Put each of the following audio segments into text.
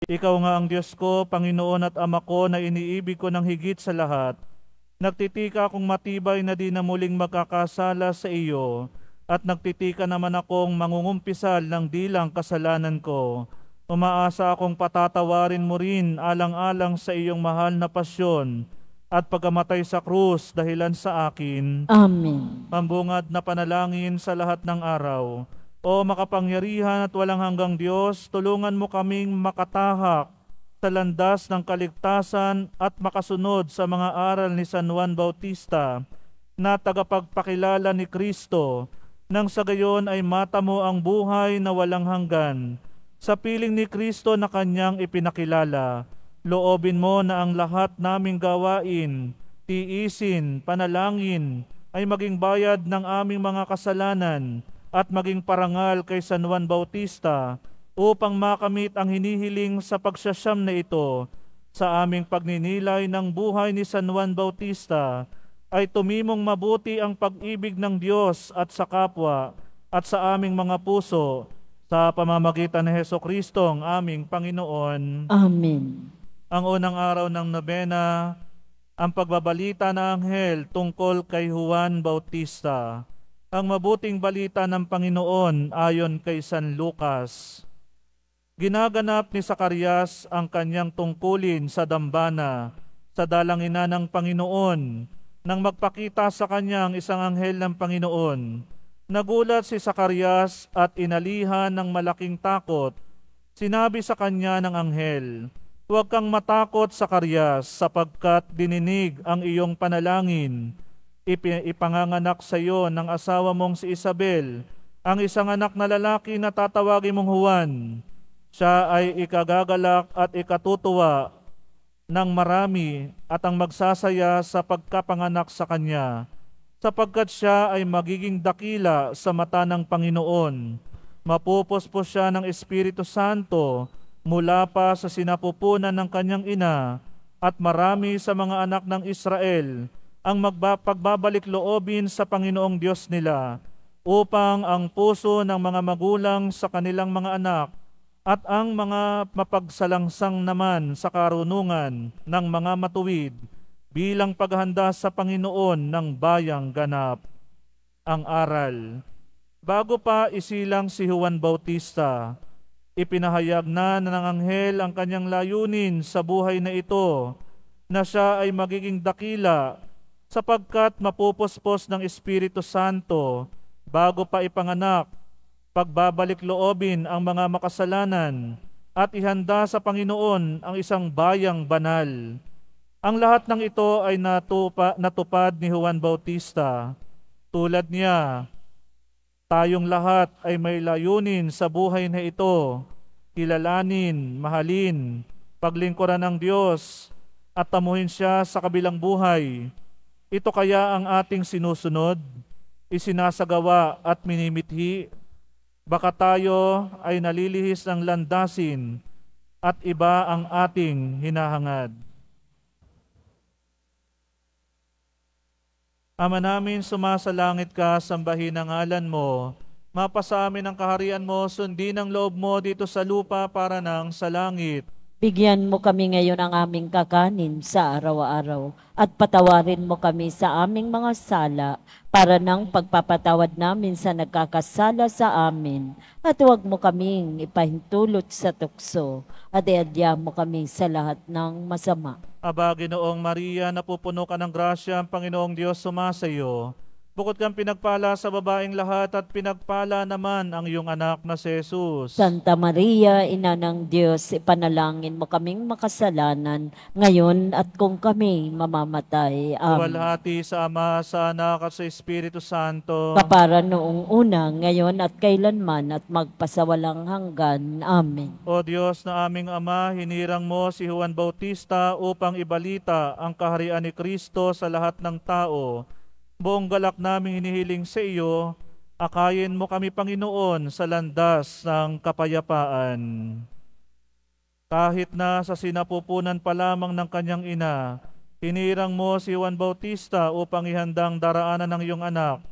Ikaw nga ang Diyos ko, Panginoon at Ama ko na iniibig ko ng higit sa lahat. Nagtitika akong matibay na di na muling magkakasala sa iyo, at nagtitika naman akong mangungumpisal ng dilang kasalanan ko. Umaasa akong patatawarin mo rin alang-alang sa iyong mahal na pasyon at pagkamatay sa krus dahilan sa akin. Amen. Pambungad na panalangin sa lahat ng araw. O makapangyarihan at walang hanggang Diyos, tulungan mo kaming makatahak sa landas ng kaligtasan at makasunod sa mga aral ni San Juan Bautista na tagapagpakilala ni Kristo, nang sa gayon ay matamo ang buhay na walang hanggan. Sa piling ni Kristo na kanyang ipinakilala, loobin mo na ang lahat naming gawain, tiisin, panalangin, ay maging bayad ng aming mga kasalanan at maging parangal kay San Juan Bautista upang makamit ang hinihiling sa pagsasyam na ito. Sa aming pagninilay ng buhay ni San Juan Bautista ay tumimong mabuti ang pag-ibig ng Diyos at sa kapwa at sa aming mga puso sa pamamagitan ni Hesukristo ang aming Panginoon. Amen. Ang unang araw ng nobena, ang pagbabalita ng anghel tungkol kay Juan Bautista. Ang mabuting balita ng Panginoon ayon kay San Lucas. Ginaganap ni Zacarias ang kanyang tungkulin sa dambana sa dalangina ng Panginoon nang magpakita sa kanya ang isang anghel ng Panginoon. Nagulat si Zacarias at inalihan ng malaking takot. Sinabi sa kanya ng anghel, "Huwag kang matakot, Zacarias, sapagkat dininig ang iyong panalangin. Ipanganganak sa iyo ng asawa mong si Isabel, ang isang anak na lalaki na tatawagin mong Juan. Siya ay ikagagalak at ikatutuwa ng marami at ang magsasaya sa pagkapanganak sa kanya, sapagkat siya ay magiging dakila sa mata ng Panginoon. Mapupuspos siya ng Espiritu Santo mula pa sa sinapupunan ng kanyang ina, at marami sa mga anak ng Israel ang pagbabalik loobin sa Panginoong Diyos nila, upang ang puso ng mga magulang sa kanilang mga anak at ang mga mapagsalangsang naman sa karunungan ng mga matuwid bilang paghanda sa Panginoon ng bayang ganap." Ang aral. Bago pa isilang si Juan Bautista, ipinahayag na ng anghel ang kanyang layunin sa buhay na ito, na siya ay magiging dakila sapagkat mapupuspos ng Espiritu Santo bago pa ipanganak, pagbabalik loobin ang mga makasalanan at ihanda sa Panginoon ang isang bayang banal. Ang lahat ng ito ay natupad ni Juan Bautista. Tulad niya, tayong lahat ay may layunin sa buhay na ito: kilalanin, mahalin, paglingkuran ng Diyos at tamuhin siya sa kabilang buhay. Ito kaya ang ating sinusunod, isinasagawa at minimithi. Baka tayo ay nalilihis ng landasin at iba ang ating hinahangad. Ama namin, sumasalangit ka, sambahin ang ngalan mo. Mapasa amin ang kaharian mo, sundin ang loob mo dito sa lupa para nang sa langit. Bigyan mo kami ngayon ng aming kakanin sa araw-araw at patawarin mo kami sa aming mga sala para ng pagpapatawad namin sa nagkakasala sa amin. At huwag mo kaming ipahintulot sa tukso at iadya mo kami sa lahat ng masama. Aba, Ginoong Maria, napupuno ka ng grasya, ang Panginoong Diyos sumasayo. Bukod kang pinagpala sa babaeng lahat at pinagpala naman ang iyong anak na si Jesus. Santa Maria, Ina ng Diyos, ipanalangin mo kaming makasalanan ngayon at kung kami mamamatay. Amen. Luwalhati sa Ama, sa Anak at sa Espiritu Santo. Kapara noong una, ngayon at kailanman at magpasawalang hanggan. Amen. O Diyos na aming Ama, hinirang mo si Juan Bautista upang ibalita ang kaharian ni Kristo sa lahat ng tao. Buong galak naming hinihiling sa iyo, akayin mo kami, Panginoon, sa landas ng kapayapaan. Kahit na sa sinapupunan pa lamang ng kanyang ina, hinirang mo si Juan Bautista upang ihandang daraanan ng iyong anak.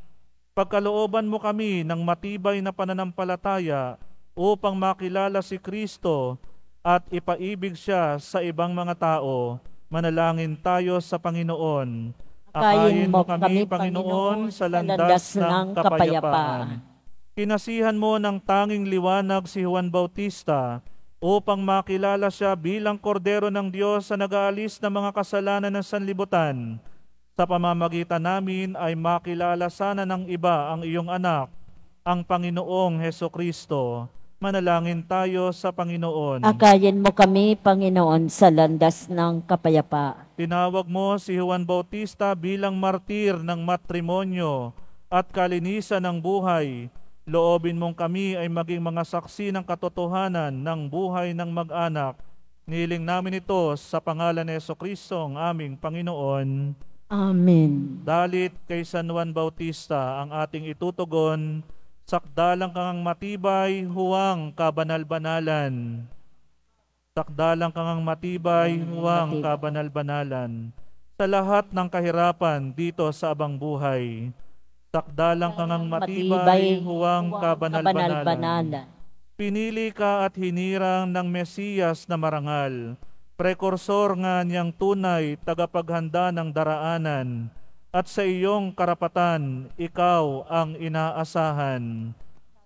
Pagkalooban mo kami ng matibay na pananampalataya upang makilala si Kristo at ipaibig siya sa ibang mga tao. Manalangin tayo sa Panginoon. Akayin mo kami, Panginoon, sa landas ng kapayapaan. Kinasihan mo ng tanging liwanag si Juan Bautista upang makilala siya bilang kordero ng Diyos sa nag-aalis ng mga kasalanan ng sanlibutan. Sa pamamagitan namin ay makilala sana ng iba ang iyong anak, ang Panginoong Hesukristo. Manalangin tayo sa Panginoon. Akayin mo kami, Panginoon, sa landas ng kapayapaan. Tinawag mo si Juan Bautista bilang martir ng matrimonyo at kalinisan ng buhay. Loobin mong kami ay maging mga saksi ng katotohanan ng buhay ng mag-anak. Niling namin ito sa pangalan ni Hesukristo, ang aming Panginoon. Amen. Dalit kay San Juan Bautista ang ating itutugon, sakdalang kang matibay, huwang kabanal-banalan. Sakdalang kang matibay, huwang kabanal-banalan. Sa lahat ng kahirapan dito sa abang buhay, sakdalang kang matibay, huwang kabanal-banalan. Pinili ka at hinirang ng Mesiyas na marangal, prekursor nga niyang tunay, tagapaghanda ng daraanan, at sa iyong karapatan, ikaw ang inaasahan.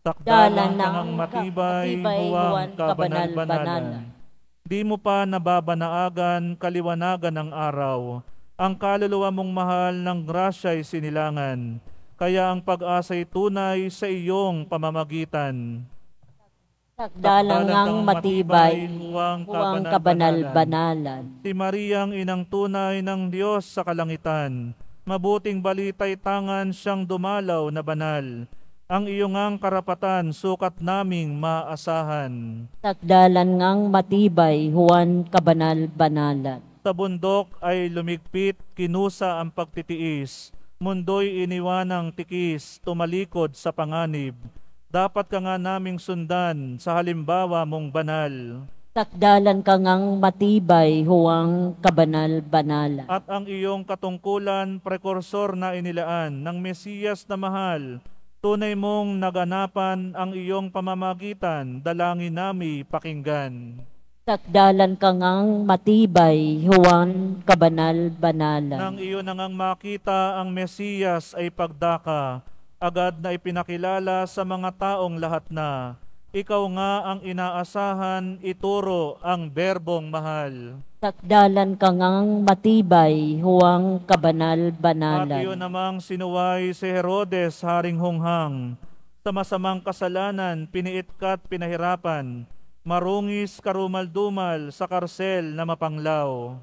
Sakdalang kang matibay, huwag kabanal-banalan. Di mo pa nababanaagan, kaliwanagan ng araw, ang kaluluwa mong mahal ng grasya'y sinilangan, kaya ang pag-asa'y tunay sa iyong pamamagitan. Sakdalang ngang matibay, huwang kabanal-banalan. Si Mariang inang tunay ng Diyos sa kalangitan, mabuting balita'y tangan siyang dumalaw na banal. Ang iyong ngang karapatan, sukat naming maasahan. Sakdalan ngang matibay, huwag kabanal-banalan. Sa bundok ay lumigpit, kinusa ang pagtitiis. Mundo'y iniwanang tikis, tumalikod sa panganib. Dapat ka nga naming sundan sa halimbawa mong banal. Sakdalan ka ngang matibay, huwag kabanal-banalan. At ang iyong katungkulan, prekursor na inilaan ng Mesiyas na mahal, tunay mong naganapan ang iyong pamamagitan, dalangin nami pakinggan. Sakdalan ka ngang matibay, huwag kabanal-banalan. Nang iyo nangang makita ang Mesiyas ay pagdaka, agad na ipinakilala sa mga taong lahat na, ikaw nga ang inaasahan, ituro ang berbong mahal. Sakdalan ka ngang matibay, huwag kabanal-banalan. At iyo namang sinuway si Herodes, haring hunghang, sa masamang kasalanan, piniit ka't pinahirapan, marungis karumal-dumal sa karsel na mapanglaw.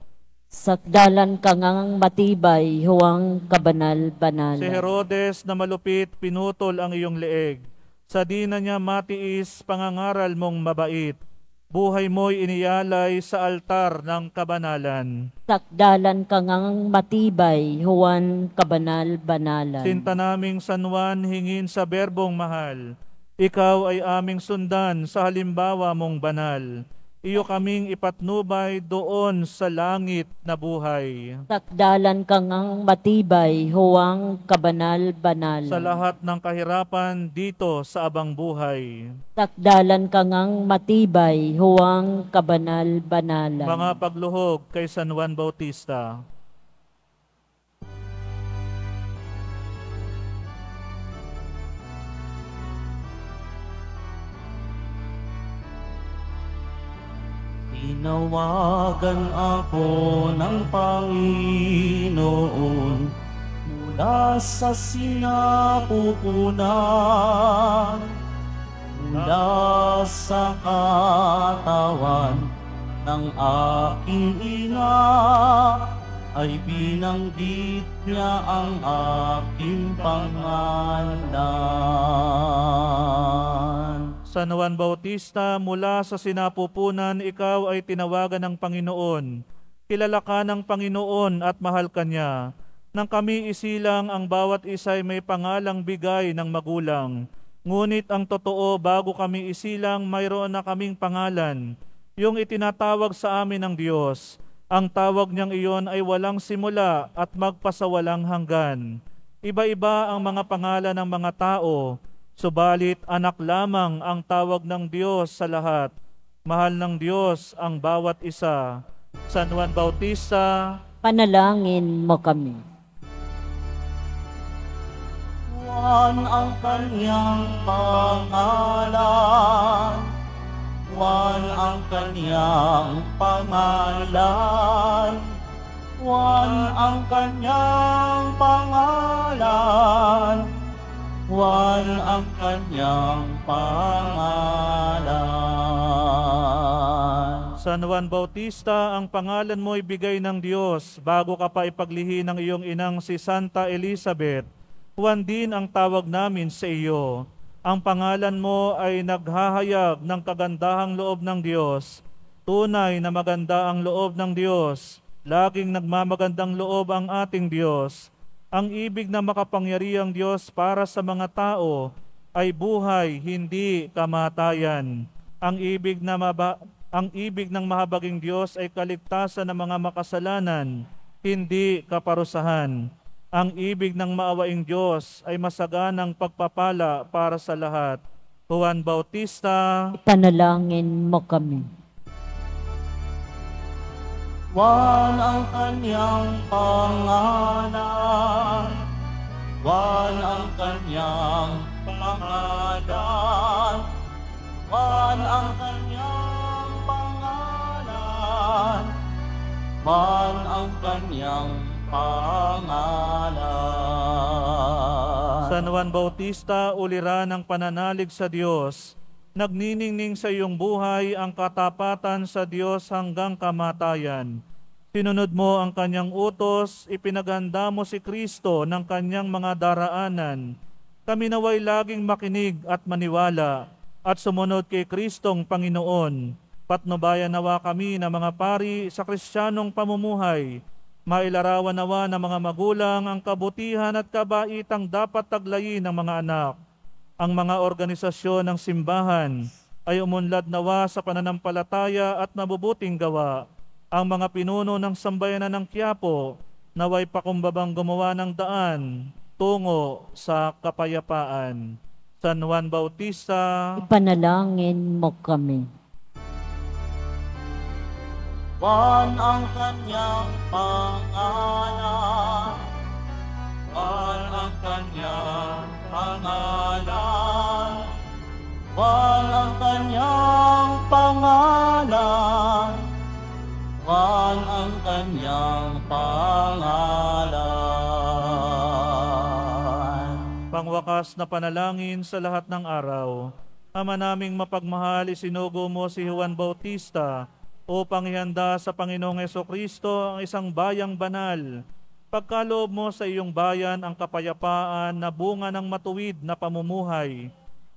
Sakdalan ka ngang matibay, huwag kabanal-banalan. Si Herodes na malupit, pinutol ang iyong leeg. Sa di na niya matiis, pangangaral mong mabait. Buhay mo'y iniyalay sa altar ng kabanalan. Sakdalan ka ngang matibay, huwag kabanal-banalan. Sinta naming San Juan, hingin sa berbong mahal. Ikaw ay aming sundan sa halimbawa mong banal. Iyo kaming ipatnubay doon sa langit na buhay. Sakdalan ka ngang matibay, huwag kabanal-banalan. Sa lahat ng kahirapan dito sa abang buhay. Sakdalan ka ngang matibay, huwag kabanal-banalan. Mga pagluhog kay San Juan Bautista. Tinawagan ako ng Panginoon mula sa sinapupunan, mula sa katawan ng aking ina, ay binanggit niya ang aking pangalan. San Juan Bautista, mula sa sinapupunan, ikaw ay tinawagan ng Panginoon. Kilala ka ng Panginoon at mahal ka niya. Nang kami isilang, ang bawat isa'y may pangalang bigay ng magulang. Ngunit ang totoo, bago kami isilang, mayroon na kaming pangalan, yung itinatawag sa amin ng Diyos. Ang tawag niyang iyon ay walang simula at magpasawalang hanggan. Iba-iba ang mga pangalan ng mga tao, subalit anak lamang ang tawag ng Diyos sa lahat. Mahal ng Diyos ang bawat isa. San Juan Bautista, Panalangin mo kami. Juan ang kanyang pangalan, Juan ang kanyang pangalan, Juan ang kanyang pangalan, Juan ang kanyang pangalan. San Juan Bautista, ang pangalan mo ibigay ng Diyos bago ka pa ipaglihi ng iyong inang si Santa Elizabeth. Juan din ang tawag namin sa iyo. Ang pangalan mo ay naghahayag ng kagandahang loob ng Diyos. Tunay na maganda ang loob ng Diyos. Laging nagmamagandang loob ang ating Diyos. Ang ibig na makapangyarihang Diyos para sa mga tao ay buhay, hindi kamatayan. Ang ibig ng mahabaging Diyos ay kaligtasan ng mga makasalanan, hindi kaparusahan. Ang ibig ng maawaing Diyos ay masaganang pagpapala para sa lahat. Juan Bautista, Panalangin mo kami. Juan ang kanyang pangalan, Juan ang kanyang pangalan, Juan ang kanyang pangalan, Juan ang kanyang pangalan. San Juan Bautista, uliran ng pananalig sa Diyos. Nagniningning sa iyong buhay ang katapatan sa Diyos hanggang kamatayan. Sinunod mo ang kanyang utos, ipinaganda mo si Kristo ng kanyang mga daraanan. Kami naway laging makinig at maniwala at sumunod kay Kristong Panginoon. Patnubayan nawa kami na mga pari sa Kristiyanong pamumuhay. Mailarawan nawa ng mga magulang ang kabutihan at kabaitang dapat taglayin ng mga anak. Ang mga organisasyon ng simbahan ay umunlad nawa sa pananampalataya at mabubuting gawa. Ang mga pinuno ng sambayanan ng Quiapo naway pakumbabang gumawa ng daan tungo sa kapayapaan. San Juan Bautista, Ipanalangin mo kami. Juan ang kanyang pangalan, Juan ang kanyang pangalan, Juan ang kanyang pangalan, Juan ang kanyang pangalan. pangwakas na panalangin sa lahat ng araw. Ama naming mapagmahal, isinugo mo si Juan Bautista upang ihanda sa Panginoong Hesukristo ang isang bayang banal. Pagkaloob mo sa iyong bayan ang kapayapaan na bunga ng matuwid na pamumuhay.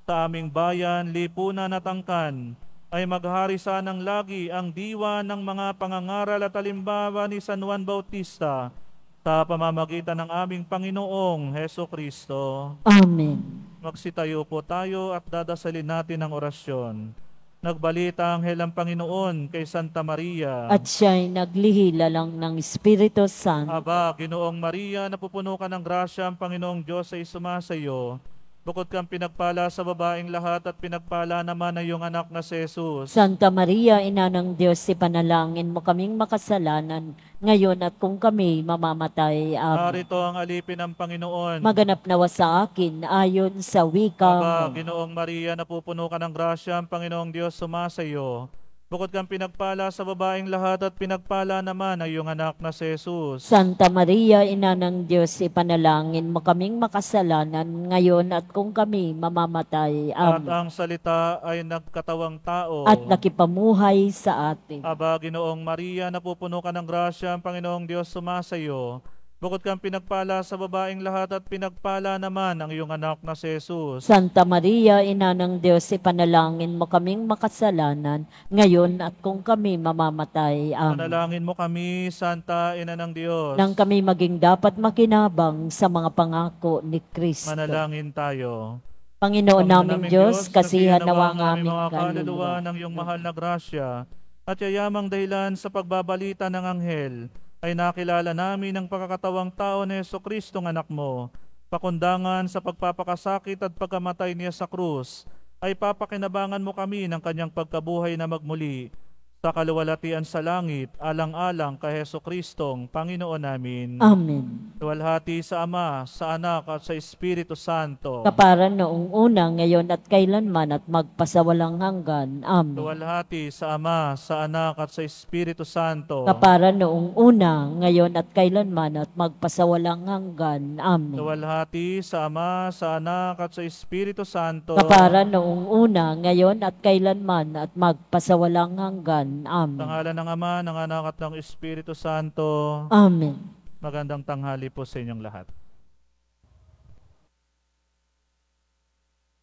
Sa aming bayan, lipunan at angkan, ay maghari sanang lagi ang diwa ng mga pangangaral at halimbawa ni San Juan Bautista sa pamamagitan ng aming Panginoong Hesukristo. Amen. Magsitayo po tayo at dadasalin natin ang orasyon. Nagbalita ang helang Panginoon kay Santa Maria. At siya'y naglihila lang ng Espiritu Santo. Aba, Ginoong Maria, napupuno ka ng grasya, ang Panginoong Diyos ay sumasayo. Bukod kang pinagpala sa babaeng lahat at pinagpala naman ang iyong anak na si Jesus. Santa Maria, Ina ng Diyos, ipanalangin mo kaming makasalanan, ngayon at kung kami mamamatay. Amen. Narito ang alipin ng Panginoon. Maganap nawa sa akin, ayon sa wika Aba, mo. Ginoong Maria, napupuno ka ng grasya, ang Panginoong Diyos sumasayo. Bukod kang pinagpala sa babaeng lahat at pinagpala naman ang iyong anak na si Jesus. Santa Maria, Ina ng Diyos, ipanalangin mo kaming makasalanan, ngayon at kung kami mamamatay. At Amen. ang salita ay nagkatawang tao. At nakipamuhay sa atin. Aba, Ginoong Maria, napupuno ka ng grasya, ang Panginoong Diyos sumasayo. Bukod kang pinagpala sa babaeng lahat at pinagpala naman ang iyong anak na si Jesus. Santa Maria, Ina ng Diyos, ipanalangin mo kaming makasalanan, ngayon at kung kami mamamatay. Amen. Manalangin mo kami, Santa Ina ng Diyos. Nang kami maging dapat makinabang sa mga pangako ni Kristo. Manalangin tayo. Panginoon naming Diyos, kasihan nawa ang aming aming mga kaluluwa kaluluwa. ng iyong mahal na grasya at yayamang dahilan sa pagbabalita ng anghel ay nakilala namin ang pagkakatawang tao ni Jesucristo ng anak mo, pakundangan sa pagpapakasakit at pagkamatay niya sa krus, ay papakinabangan mo kami ng kanyang pagkabuhay na magmuli sa kaluwalhatian sa langit, alang-alang kay Jesucristong Panginoon namin. Amen. Luwalhati sa Ama, sa Anak at sa Espiritu Santo. Kapara noong una, ngayon at kailanman at magpasawalang hanggan. Amen. Luwalhati sa Ama, sa Anak at sa Espiritu Santo. Kapara noong una, ngayon at kailanman at magpasawalang hanggan. Amen. Luwalhati sa Ama, sa Anak at sa Espiritu Santo. Kapara noong una, ngayon at kailanman at magpasawalang hanggan. Amen. Sa ngalan ng Ama, ng Anak at ng Espiritu Santo. Amen. Magandang tanghali po sa inyong lahat.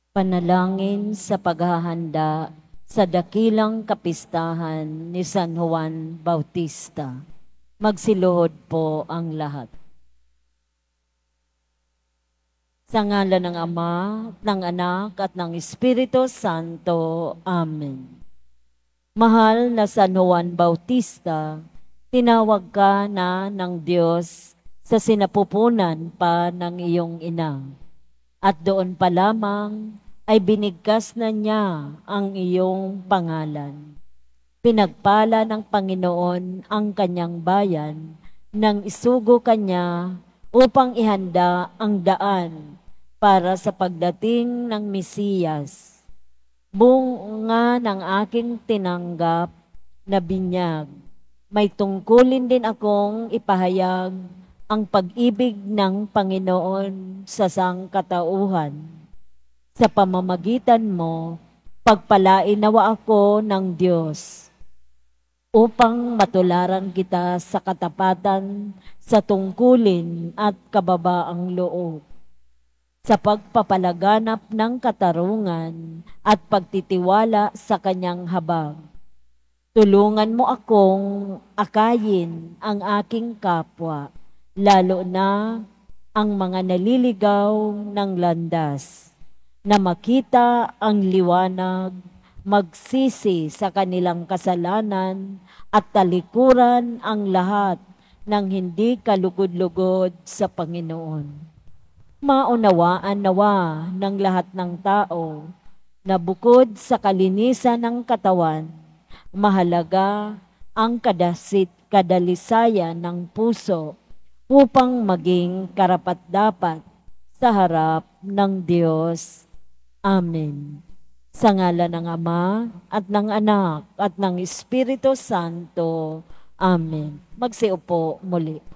Panalangin sa paghahanda sa dakilang kapistahan ni San Juan Bautista. Magsiluhod po ang lahat. Sa ngalan ng Ama, ng Anak at ng Espiritu Santo. Amen. Mahal na San Juan Bautista, tinawag ka na ng Diyos sa sinapupunan pa ng iyong ina. At doon pa lamang ay binigkas na niya ang iyong pangalan. Pinagpala ng Panginoon ang kanyang bayan nang isugo kanya upang ihanda ang daan para sa pagdating ng Mesiyas. Bunga ng aking tinanggap na binyag, may tungkulin din akong ipahayag ang pag-ibig ng Panginoon sa sangkatauhan. Sa pamamagitan mo, pagpalain nawa ako ng Diyos upang matularan kita sa katapatan, sa tungkulin at kababaang loob, sa pagpapalaganap ng katarungan at pagtitiwala sa kanyang habag. Tulungan mo akong akayin ang aking kapwa, lalo na ang mga naliligaw ng landas, na makita ang liwanag, magsisi sa kanilang kasalanan at talikuran ang lahat ng hindi kalugod-lugod sa Panginoon. Maunawaan nawa ng lahat ng tao na bukod sa kalinisan ng katawan, mahalaga ang kadalisayan ng puso upang maging karapat-dapat sa harap ng Diyos. Amen. Sa ngalan ng Ama at ng Anak at ng Espiritu Santo. Amen. Magsiupo muli.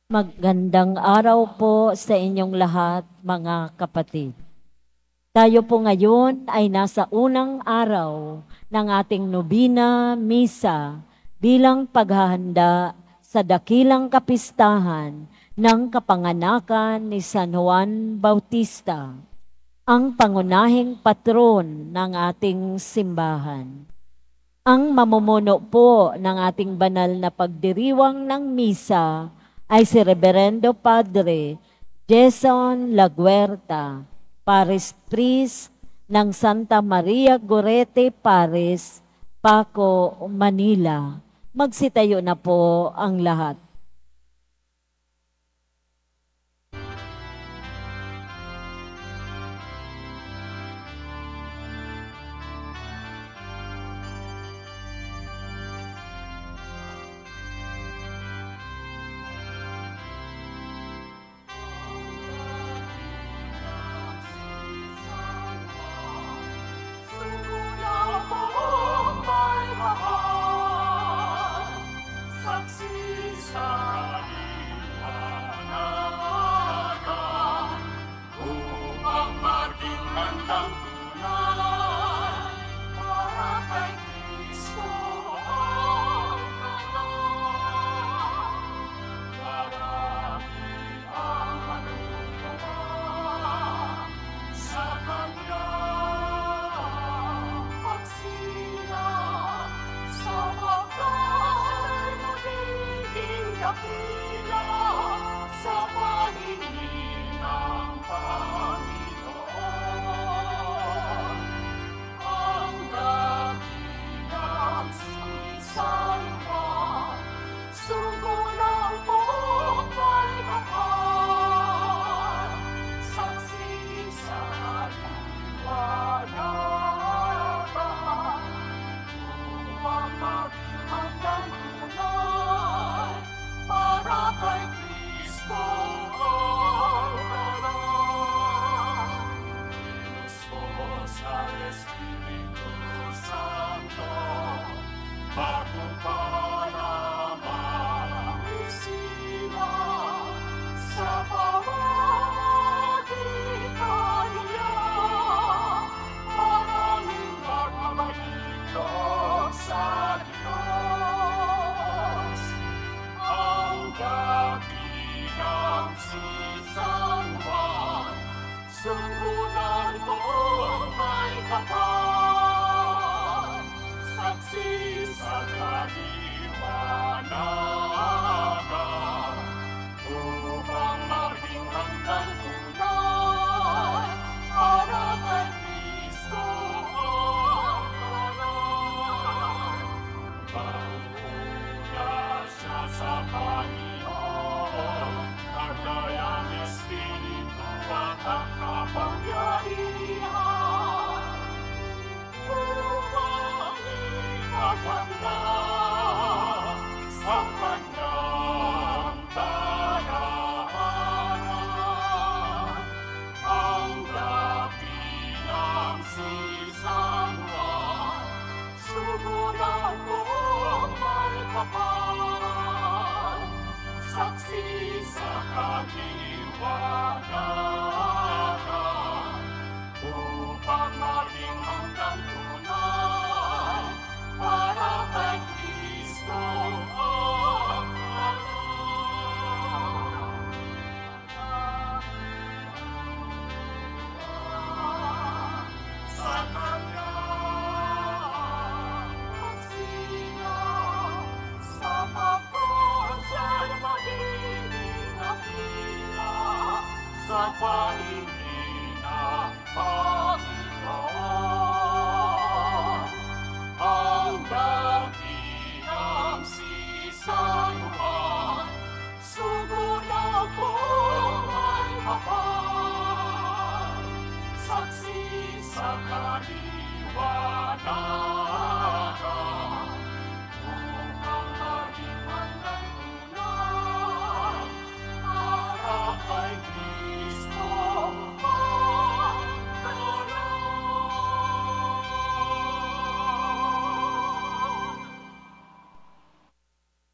Magandang araw po sa inyong lahat, mga kapatid. Tayo po ngayon ay nasa unang araw ng ating nobina misa bilang paghahanda sa dakilang kapistahan ng kapanganakan ni San Juan Bautista, ang pangunahing patron ng ating simbahan. Ang mamumuno po ng ating banal na pagdiriwang ng misa ay si Reverendo Padre Jason Laguerta, Parish Priest ng Santa Maria Gorete Parish, Paco, Manila. Magsitayo na po ang lahat.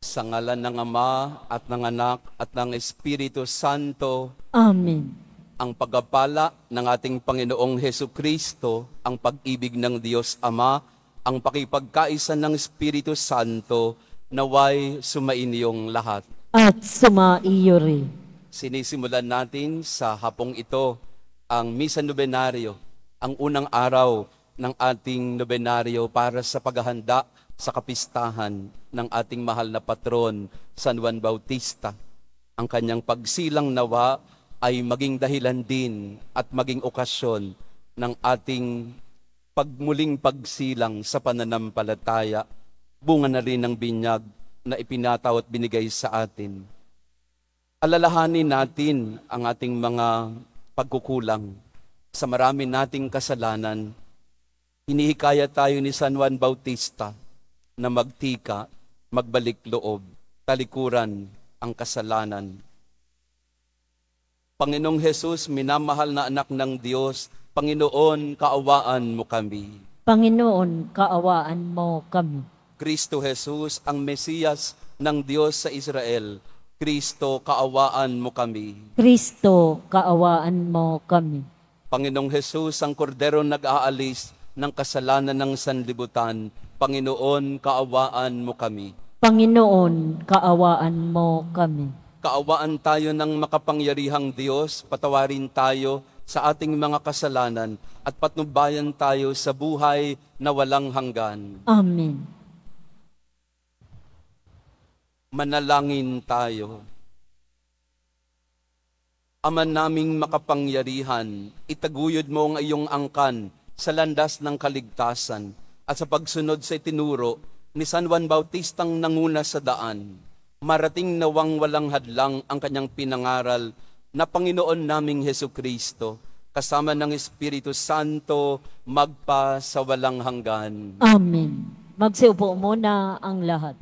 Sa ngalan ng Ama at ng Anak at ng Espiritu Santo, Amen. ang pagpapala ng ating Panginoong Hesukristo, ang pag-ibig ng Diyos Ama, ang pakipagkaisa ng Espiritu Santo, naway sumainyong lahat. At sumaiyo rin. Sinisimulan natin sa hapong ito ang Misa Nobenaryo, ang unang araw ng ating nobenaryo para sa paghahanda sa kapistahan ng ating mahal na patron, San Juan Bautista. Ang kanyang pagsilang nawa ay maging dahilan din at maging okasyon ng ating pagmuling pagsilang sa pananampalataya, bunga na rin ng binyag na ipinataw at binigay sa atin. Alalahanin natin ang ating mga pagkukulang sa marami nating kasalanan. Hinihikaya tayo ni San Juan Bautista na magtika, magbalik loob, talikuran ang kasalanan. Panginoong Hesus, minamahal na anak ng Diyos, Panginoon, kaawaan mo kami. Panginoon, kaawaan mo kami. Kristo Hesus, ang Mesiyas ng Diyos sa Israel, Kristo, kaawaan mo kami. Kristo, kaawaan mo kami. Panginoong Hesus, ang kordero nag-aalis ng kasalanan ng sanlibutan, Panginoon, kaawaan mo kami. Panginoon, kaawaan mo kami. Kaawaan tayo ng makapangyarihang Diyos, patawarin tayo sa ating mga kasalanan at patnubayan tayo sa buhay na walang hanggan. Amen. Manalangin tayo. Ama naming makapangyarihan, itaguyod mo ang iyong angkan sa landas ng kaligtasan at sa pagsunod sa itinuro ni San Juan Bautistang nanguna sa daan. Marating nawang walang hadlang ang kanyang pinangaral na Panginoon naming Hesukristo, kasama ng Espiritu Santo, magpa sa walang hanggan. Amen. Magsiupo muna ang lahat.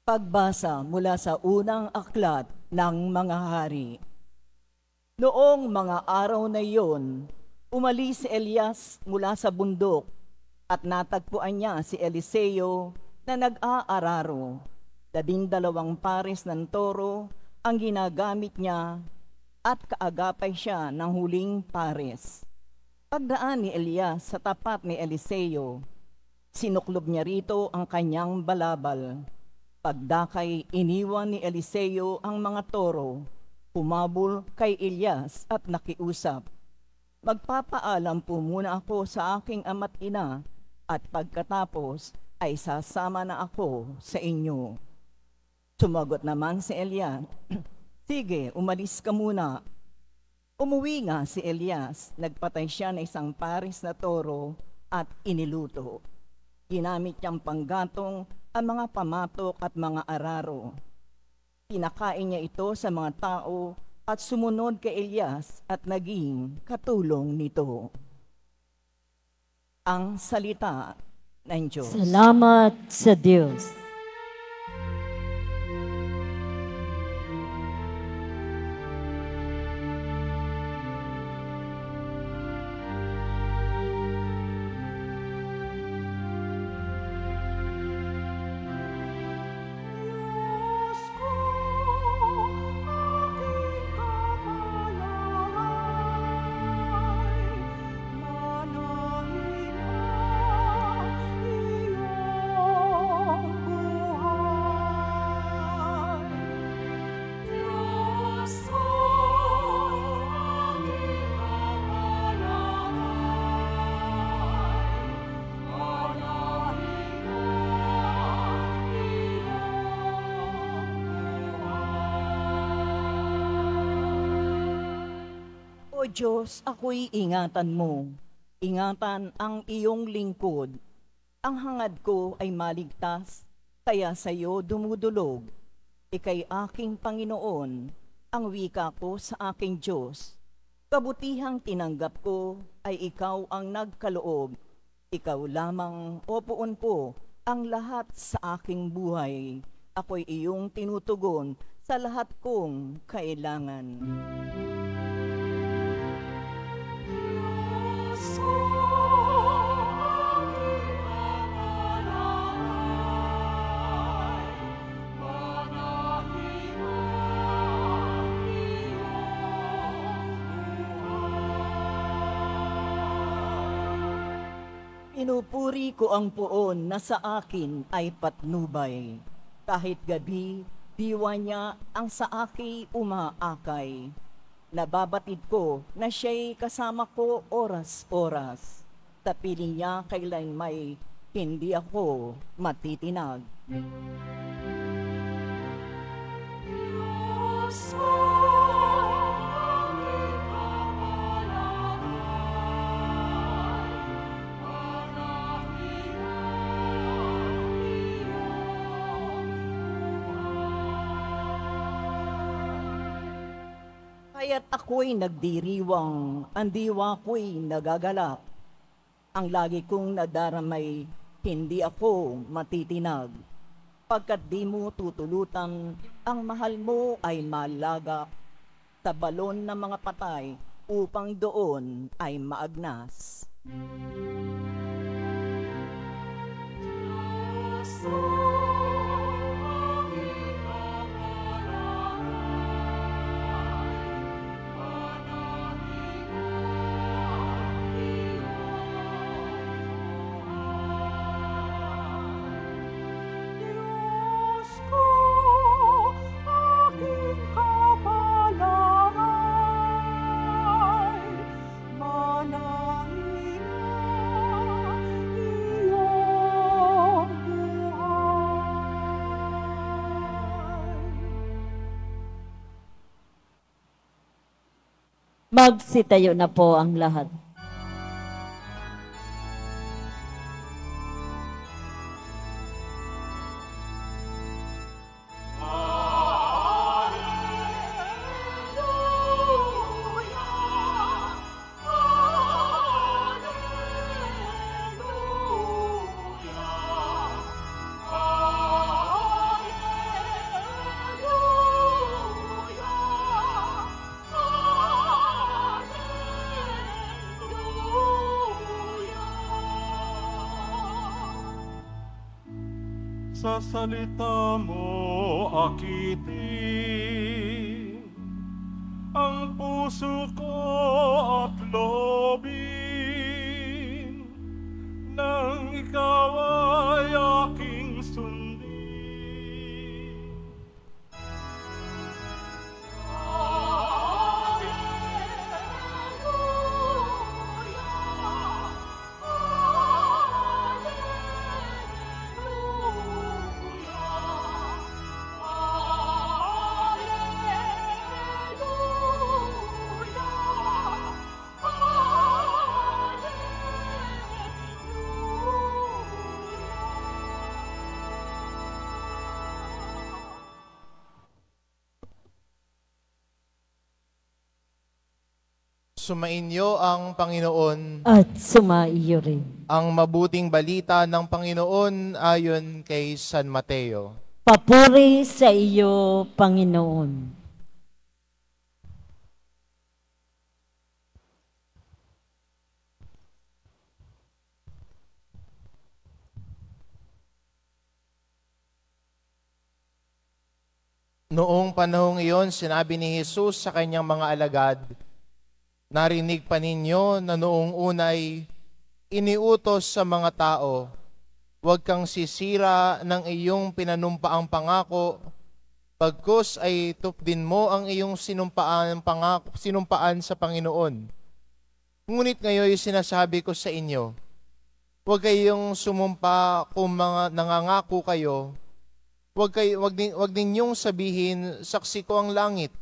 Pagbasa mula sa unang aklat ng mga hari. Noong mga araw na iyon, umalis si Elias mula sa bundok at natagpuan niya si Eliseo na nag-aararo. 12 pares ng toro ang ginagamit niya at kaagapay siya ng huling pares. Pagdaan ni Elias sa tapat ni Eliseo, sinuklob niya rito ang kanyang balabal. Pagdakay, iniwan ni Eliseo ang mga toro, humabol kay Elias at nakiusap. Magpapaalam po muna ako sa aking ama't ina at pagkatapos ay sasama na ako sa inyo. Sumagot naman si Elias, sige, umalis ka muna. Umuwi nga si Elias, nagpatay siya ng 1 pares na toro at iniluto. Ginamit niyang panggatong ang mga pamatok at mga araro. Pinakain niya ito sa mga tao at sumunod kay Elias at naging katulong nito. Ang salita ng Diyos. Salamat sa Diyos. O Diyos, ako'y ingatan mo. Ingatan ang iyong lingkod. Ang hangad ko ay maligtas, kaya sa iyo dumudulog. Ika'y aking Panginoon, ang wika ko sa aking Diyos. Kabutihang tinanggap ko ay ikaw ang nagkaloob. Ikaw lamang, o puon ko, ang lahat sa aking buhay. Ako'y iyong tinutugon sa lahat kong kailangan. Pinupuri ko ang puon na sa akin ay patnubay. Kahit gabi, diwa niya ang sa akin umaakay. Nababatid ko na siya'y kasama ko oras-oras. Tapiling niya kailan may hindi ako matitinag. Kaya't ako'y nagdiriwang, ang diwa ko'y nagagalak. Ang lagi kong nadaramay, hindi ako matitinag. Pagkat di mo tutulutan, ang mahal mo ay malagak. Tabalon ng mga patay, upang doon ay maagnas. Magsitayo na po ang lahat. Sa salita mo akitin ang puso ko at loobin nang ikaw ay aking sundin. Sumainyo ang Panginoon. At sumaiyo rin. Ang mabuting balita ng Panginoon ayon kay San Mateo. Papuri sa iyo, Panginoon. Noong panahong iyon, sinabi ni Jesus sa kanyang mga alagad, narinig pa ninyo na noong unay iniutos sa mga tao, huwag kang sisira ng iyong pinanumpaang pangako, pagkus ay tupdin mo ang iyong sinumpaan sa Panginoon. Ngunit ngayon sinasabi ko sa inyo, huwag kayong sumumpa kung mga nangangako kayo, huwag ninyong sabihin, saksi ko ang langit,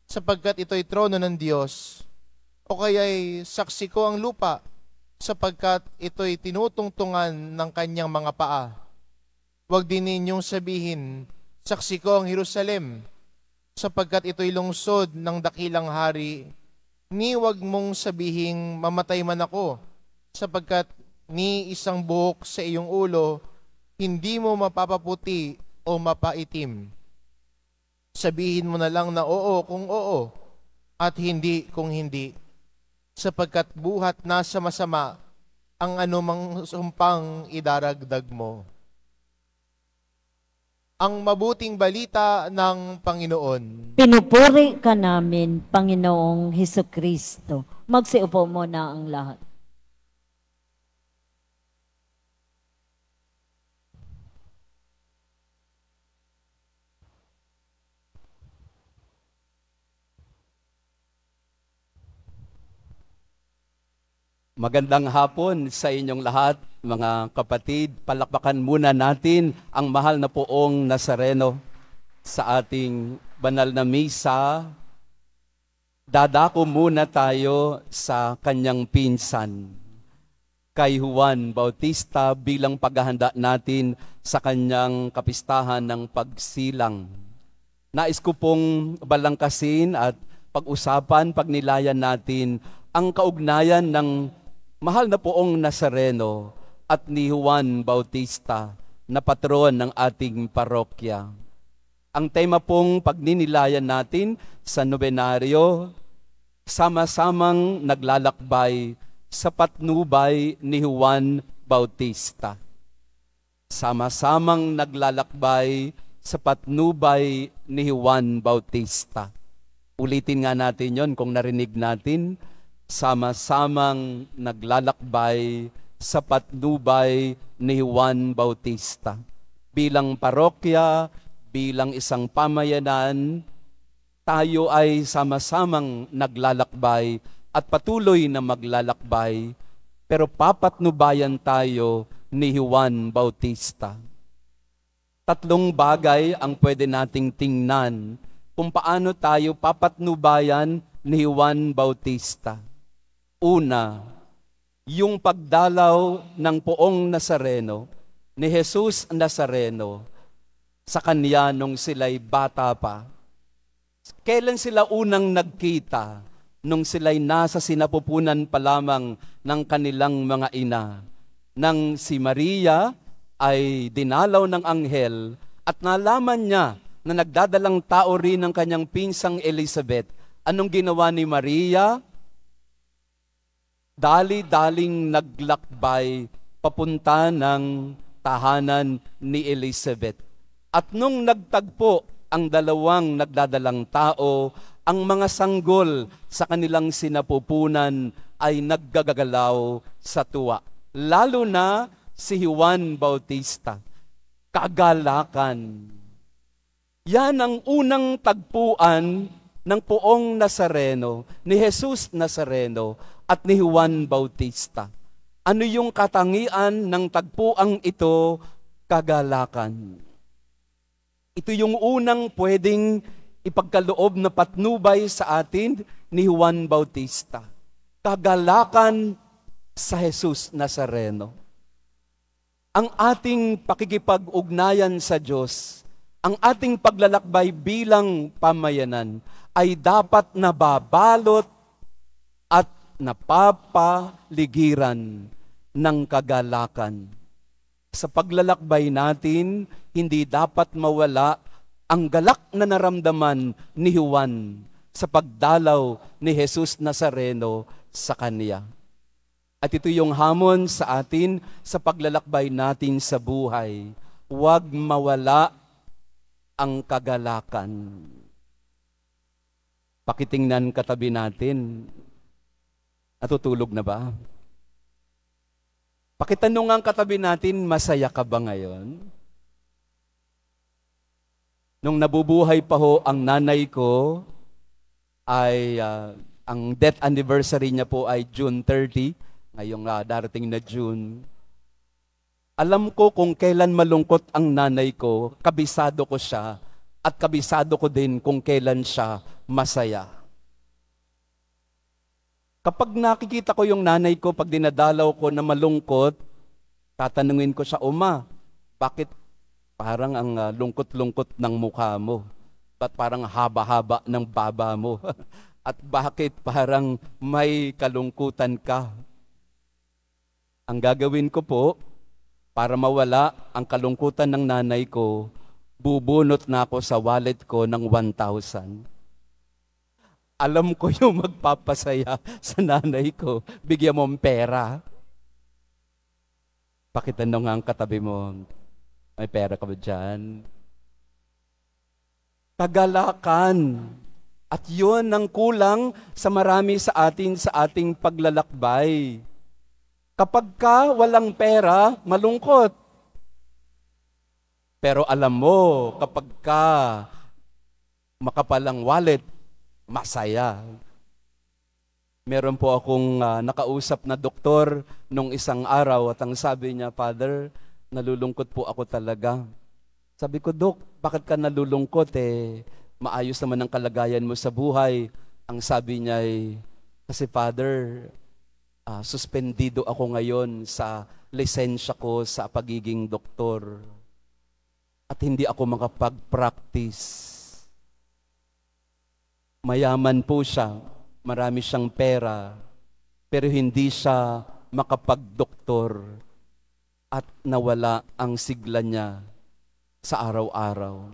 sapagkat ito'y trono ng Diyos. O kaya'y saksi ko ang lupa, sapagkat ito'y tinutungtungan ng kanyang mga paa. Huwag din ninyong sabihin, saksi ko ang Jerusalem, sapagkat ito'y lungsod ng dakilang hari. Ni huwag mong sabihing mamatay man ako, sapagkat ni isang buhok sa iyong ulo, hindi mo mapapaputi o mapaitim. Sabihin mo na lang na oo kung oo, at hindi kung hindi. Sapagkat buhat na sa masama ang anumang sumpang idaragdag mo. Ang mabuting balita ng Panginoon. Pinupuri ka namin, Panginoong Hesukristo. Magsiupo muna ang lahat. Magandang hapon sa inyong lahat, mga kapatid. Palakpakan muna natin ang mahal na poong Nazareno sa ating banal na misa. Dadako muna tayo sa kanyang pinsan, kay Juan Bautista, bilang paghahanda natin sa kanyang kapistahan ng pagsilang. Nais ko pong balangkasin at pag-usapan, pagnilayan natin ang kaugnayan ng mahal na poong Nazareno at ni Juan Bautista na patron ng ating parokya. Ang tema pong pagninilayan natin sa nobenaryo, sama-samang naglalakbay sa patnubay ni Juan Bautista. Sama-samang naglalakbay sa patnubay ni Juan Bautista. Ulitin nga natin yon kung narinig natin. Sama-samang naglalakbay sa patnubay ni Juan Bautista. Bilang parokya, bilang isang pamayanan, tayo ay sama-samang naglalakbay at patuloy na maglalakbay, pero papatnubayan tayo ni Juan Bautista. Tatlong bagay ang pwede nating tingnan kung paano tayo papatnubayan ni Juan Bautista. Una, yung pagdalaw ng poong Nazareno, ni Jesus Nazareno, sa kanya nung sila'y bata pa. Kailan sila unang nagkita? Nung sila'y nasa sinapupunan pa lamang ng kanilang mga ina. Nang si Maria ay dinalaw ng anghel at nalaman niya na nagdadalang tao rin ng kanyang pinsang Elizabeth. Anong ginawa ni Maria? Dali-daling naglakbay papunta ng tahanan ni Elizabeth. At nung nagtagpo ang dalawang nagdadalang tao, ang mga sanggol sa kanilang sinapupunan ay naggagalaw sa tuwa. Lalo na si Juan Bautista. Kagalakan. Yan ang unang tagpuan ng poong Nazareno, ni Jesus Nazareno at ni Juan Bautista. Ano yung katangian ng tagpuang ito? Kagalakan. Ito yung unang pwedeng ipagkaloob na patnubay sa atin ni Juan Bautista. Kagalakan sa Jesus Nazareno. Ang ating pakikipag-ugnayan sa Diyos, ang ating paglalakbay bilang pamayanan ay dapat nababalot at napapaligiran ng kagalakan. Sa paglalakbay natin, hindi dapat mawala ang galak na naramdaman ni Juan sa pagdalaw ni Jesus Nazareno sa kanya. At ito yung hamon sa atin sa paglalakbay natin sa buhay. Huwag mawala ang kagalakan. Pakitingnan katabi natin. Natutulog na ba? Pakitanong ang katabi natin, masaya ka ba ngayon? Nung nabubuhay pa ho ang nanay ko, ay ang death anniversary niya po ay June 30, ngayong darating na June. Alam ko kung kailan malungkot ang nanay ko, kabisado ko siya, at kabisado ko din kung kailan siya masaya. Kapag nakikita ko yung nanay ko, pag dinadalaw ko na malungkot, tatanungin ko siya, Uma, bakit parang ang lungkot-lungkot ng mukha mo? Ba't parang haba-haba ng baba mo? At bakit parang may kalungkutan ka? Ang gagawin ko po, para mawala ang kalungkutan ng nanay ko, bubunot na ako sa wallet ko ng 1,000. Alam ko yung magpapasaya sa nanay ko. Bigyan mo ng pera. Pakitanong nga ang katabi mo, may pera ka ba dyan? Kagalakan. At yun ang kulang sa marami sa atin sa ating paglalakbay. Kapag ka walang pera, malungkot. Pero alam mo, kapag ka makapalang wallet, masaya. Meron po akong nakausap na doktor nung isang araw at ang sabi niya, Father, nalulungkot po ako talaga. Sabi ko, Dok, bakit ka nalulungkot maayos naman ang kalagayan mo sa buhay. Ang sabi niya ay, kasi Father, suspendido ako ngayon sa lisensya ko sa pagiging doktor. At hindi ako makapag-practice. Mayaman po siya, marami siyang pera, pero hindi siya makapag-doktor at nawala ang sigla niya sa araw-araw.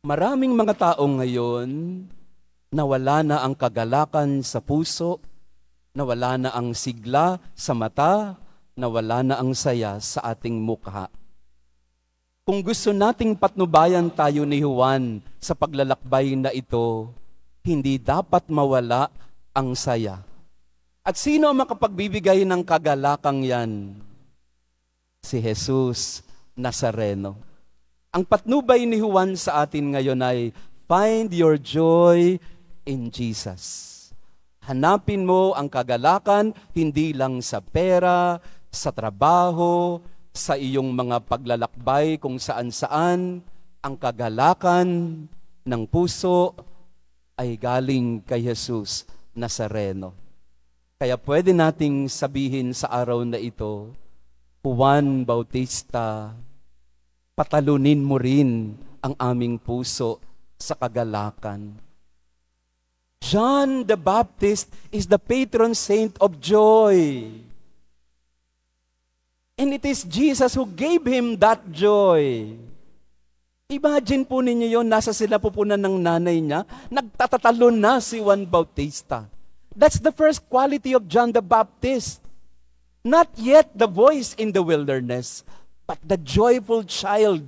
Maraming mga tao ngayon, nawala na ang kagalakan sa puso, nawala na ang sigla sa mata, nawala na ang saya sa ating mukha. Kung gusto nating patnubayan tayo ni Juan sa paglalakbay na ito, hindi dapat mawala ang saya. At sino ang makapagbibigay ng kagalakang yan? Si Jesus Nazareno. Ang patnubay ni Juan sa atin ngayon ay, find your joy in Jesus. Hanapin mo ang kagalakan, hindi lang sa pera, sa trabaho, sa iyong mga paglalakbay kung saan-saan. Ang kagalakan ng puso ay galing kay Jesus Nazareno. Kaya pwede nating sabihin sa araw na ito, Juan Bautista, patalunin mo rin ang aming puso sa kagalakan. John the Baptist is the patron saint of joy. And it is Jesus who gave him that joy. Imagine po ninyo yun, nasa sila pupunan ng nanay niya, nagtatatalon na si Juan Bautista. That's the first quality of John the Baptist. Not yet the voice in the wilderness, but the joyful child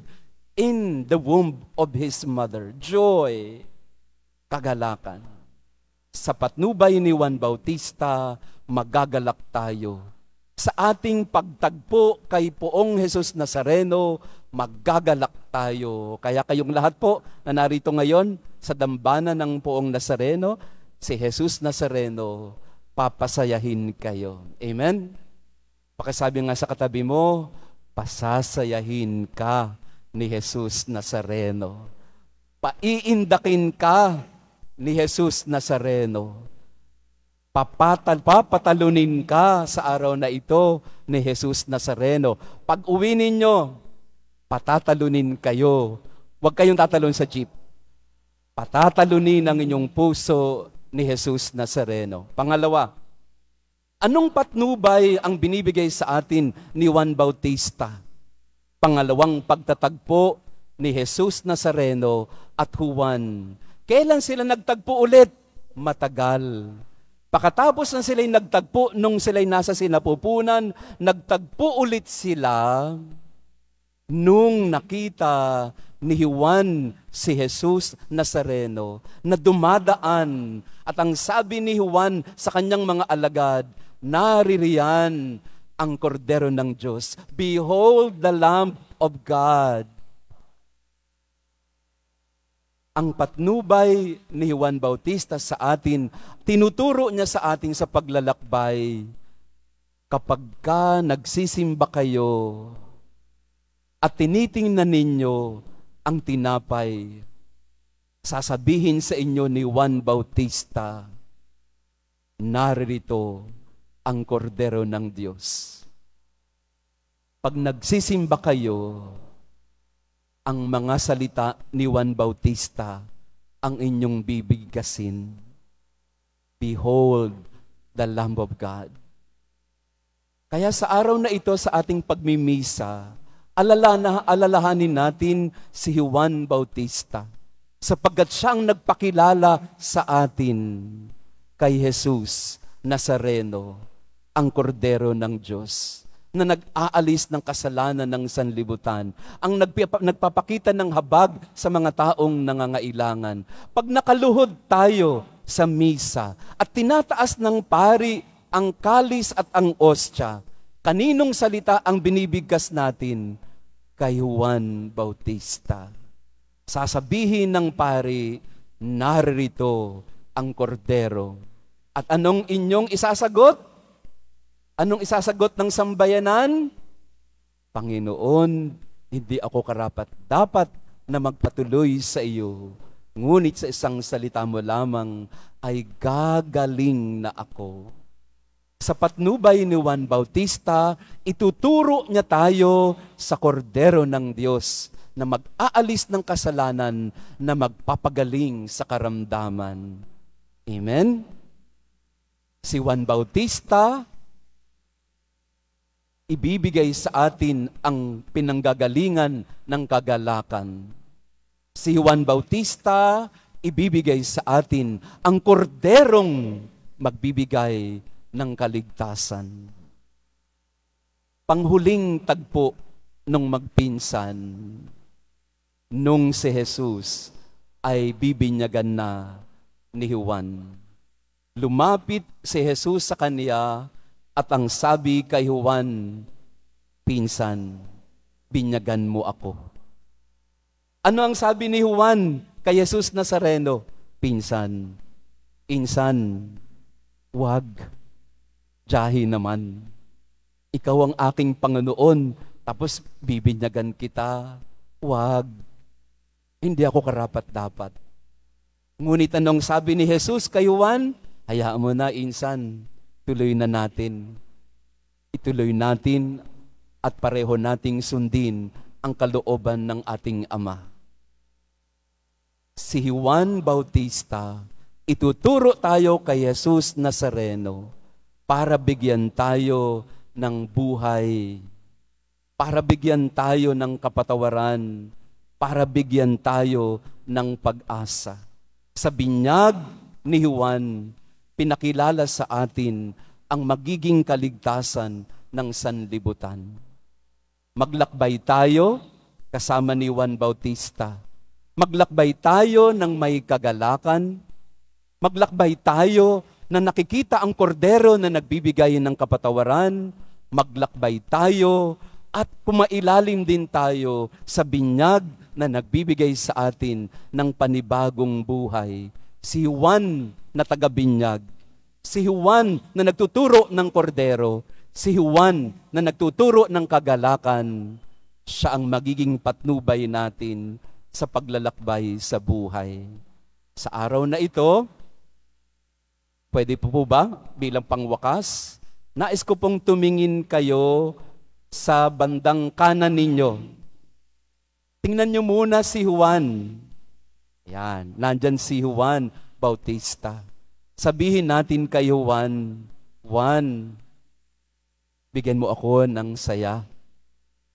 in the womb of his mother. Joy, kagalakan. Sa patnubay ni Juan Bautista, magagalak tayo. Sa ating pagtagpo kay Poong Jesus Nazareno, magagalak tayo. Kaya kayong lahat po na narito ngayon sa dambana ng Poong Nazareno, si Jesus Nazareno, papasayahin kayo. Amen? Pakisabi nga sa katabi mo, pasasayahin ka ni Jesus Nazareno. Paiindakin ka ni Jesus Nazareno. Papatalunin ka sa araw na ito ni Jesus Nazareno. Pag uwi ninyo, patatalunin kayo. Huwag kayong tatalon sa jeep. Patatalunin ang inyong puso ni Jesus Nazareno. Pangalawa, anong patnubay ang binibigay sa atin ni Juan Bautista? Pangalawang pagtatagpo ni Jesus Nazareno at Juan. Kailan sila nagtagpo ulit? Matagal. Pagkatapos na sila'y nagtagpo, nung sila'y nasa sinapupunan, nagtagpo ulit sila nung nakita ni Juan si Jesus Nazareno na dumadaan. At ang sabi ni Juan sa kanyang mga alagad, naririyan ang kordero ng Diyos. Behold the Lamb of God. Ang patnubay ni Juan Bautista sa atin, tinuturo niya sa atin sa paglalakbay, kapag ka nagsisimba kayo at tinitingnan ninyo ang tinapay, sasabihin sa inyo ni Juan Bautista, narito ang kordero ng Diyos. Pag nagsisimba kayo, ang mga salita ni Juan Bautista ang inyong bibigkasin. Behold the Lamb of God. Kaya sa araw na ito sa ating pagmimisa, alalahanin natin si Juan Bautista sapagkat siyang nagpakilala sa atin kay Jesus Nazareno, ang kordero ng Diyos na nag-aalis ng kasalanan ng sanlibutan, ang nagpapakita ng habag sa mga taong nangangailangan. Pag nakaluhod tayo sa misa at tinataas ng pari ang kalis at ang ostya, kaninong salita ang binibigkas natin? Kay Juan Bautista. Sasabihin ng pari, narito ang kordero. At anong inyong isasagot? Anong isasagot ng sambayanan? Panginoon, hindi ako karapat-dapat na magpatuloy sa iyo. Ngunit sa isang salita mo lamang ay gagaling na ako. Sa patnubay ni Juan Bautista, ituturo niya tayo sa kordero ng Diyos na mag-aalis ng kasalanan, na magpapagaling sa karamdaman. Amen? Si Juan Bautista, ibibigay sa atin ang pinanggagalingan ng kagalakan. Si Juan Bautista, ibibigay sa atin ang korderong magbibigay ng kaligtasan. Panghuling tagpo nung magpinsan, nung si Jesus ay bibinyagan na ni Juan. Lumapit si Jesus sa kanya at ang sabi kay Juan, pinsan, binyagan mo ako. Ano ang sabi ni Juan kay Jesus Nazareno? Pinsan, insan, wag, jahi naman. Ikaw ang aking Panginoon, tapos bibinyagan kita. Wag, hindi ako karapat-dapat. Ngunit anong sabi ni Jesus kay Juan? Hayaan mo na, insan, tuloy na natin. Ituloy natin at pareho nating sundin ang kalooban ng ating Ama. Si Juan Bautista, ituturo tayo kay Jesus Nazareno para bigyan tayo ng buhay, para bigyan tayo ng kapatawaran, para bigyan tayo ng pag-asa. Sa binyag ni Juan, pinakilala sa atin ang magiging kaligtasan ng sanlibutan. Maglakbay tayo kasama ni Juan Bautista. Maglakbay tayo ng may kagalakan. Maglakbay tayo na nakikita ang kordero na nagbibigay ng kapatawaran. Maglakbay tayo at pumailalim din tayo sa binyag na nagbibigay sa atin ng panibagong buhay. Si Juan na taga-binyag, si Juan na nagtuturo ng kordero, si Juan na nagtuturo ng kagalakan, siya ang magiging patnubay natin sa paglalakbay sa buhay. Sa araw na ito, pwede po ba bilang pangwakas, nais ko pong tumingin kayo sa bandang kanan ninyo. Tingnan nyo muna si Juan. Yan, nandyan si Juan Bautista. Sabihin natin kay Juan, Juan, bigyan mo ako ng saya.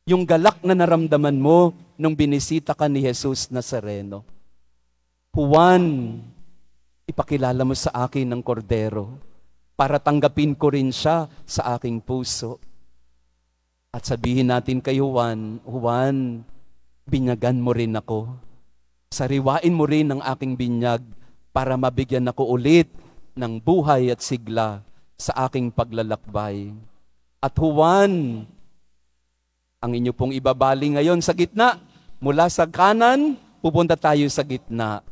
Yung galak na naramdaman mo nung binisita ka ni Jesus Nazareno. Juan, ipakilala mo sa akin ng kordero para tanggapin ko rin siya sa aking puso. At sabihin natin kay Juan, Juan, binyagan mo rin ako. Sariwain mo rin ang aking binyag para mabigyan ako ulit ng buhay at sigla sa aking paglalakbay. At Juan, ang inyo pong ibabali ngayon sa gitna, mula sa kanan, pupunta tayo sa gitna.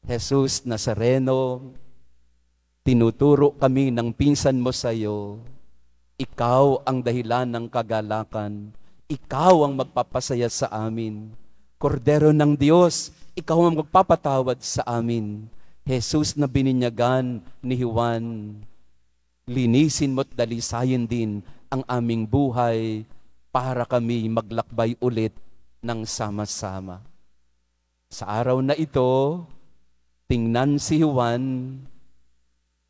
Jesus Nazareno, tinuturo kami ng pinsan mo sa iyo. Ikaw ang dahilan ng kagalakan. Ikaw ang magpapasaya sa amin. Kordero ng Diyos, ikaw ang magpapatawad sa amin. Jesus na bininyagan ni Juan, linisin mo't dalisayin din ang aming buhay para kami maglakbay ulit ng sama-sama. Sa araw na ito, tingnan si Juan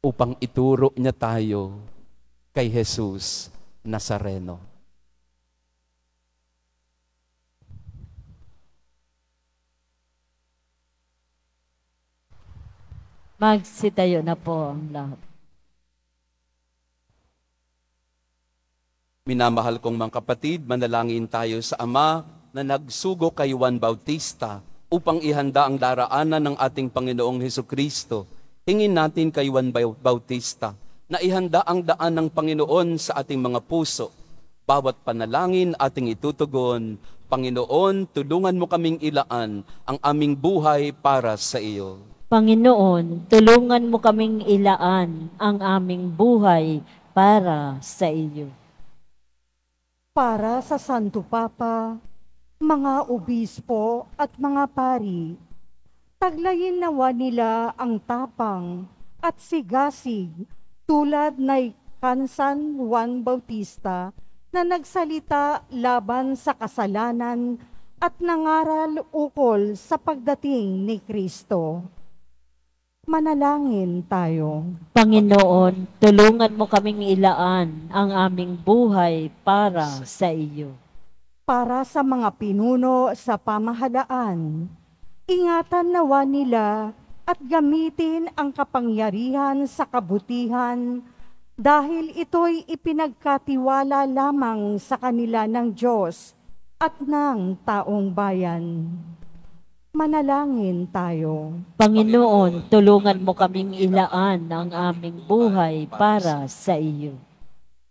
upang ituro niya tayo kay Jesus Nazareno. Magsitayo na po ang lahat. Minamahal kong mga kapatid, manalangin tayo sa Ama na nagsugo kay Juan Bautista upang ihanda ang daraanan ng ating Panginoong Hesukristo. Hingin natin kay Juan Bautista na ihanda ang daan ng Panginoon sa ating mga puso. Bawat panalangin ating itutugon, Panginoon, tulungan mo kaming ilaan ang aming buhay para sa iyo. Panginoon, tulungan mo kaming ilaan ang aming buhay para sa iyo. Para sa Santo Papa, mga obispo at mga pari, taglayin nawa nila ang tapang at sigasig tulad na Kansan Juan Bautista na nagsalita laban sa kasalanan at nangaral ukol sa pagdating ni Kristo. Manalangin tayo. Panginoon, tulungan mo kaming ilaan ang aming buhay para sa iyo. Para sa mga pinuno sa pamahalaan, ingatan nawa nila at gamitin ang kapangyarihan sa kabutihan dahil ito'y ipinagkatiwala lamang sa kanila ng Diyos at ng taong bayan. Manalangin tayo. Panginoon, tulungan mo kaming ilaan ang aming buhay para sa iyo.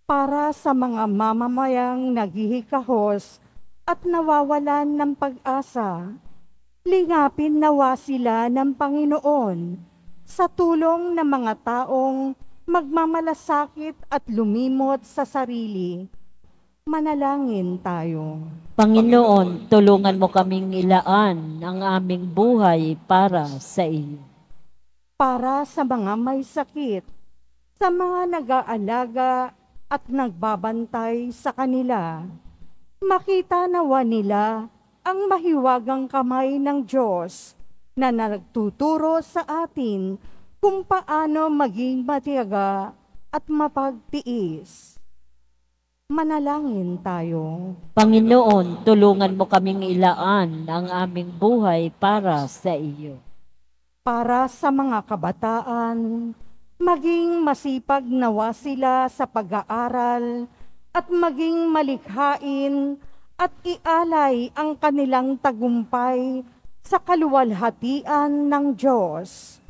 Para sa mga mamamayang naghihikahos at nawawalan ng pag-asa, lingapin nawa sila ng Panginoon sa tulong ng mga taong magmamalasakit at lumimot sa sarili. Manalangin tayo. Panginoon, tulungan mo kaming ilaan ang aming buhay para sa iyo. Para sa mga may sakit, sa mga nag-aalaga at nagbabantay sa kanila, makita nawa nila ang mahiwagang kamay ng Diyos na nagtuturo sa atin kung paano maging matiyaga at mapagtiis. Manalangin tayo. Panginoon, tulungan mo kaming ilaan ang aming buhay para sa iyo. Para sa mga kabataan, maging masipag nawa sila sa pag-aaral at maging malikhain at ialay ang kanilang tagumpay sa kaluwalhatian ng Diyos.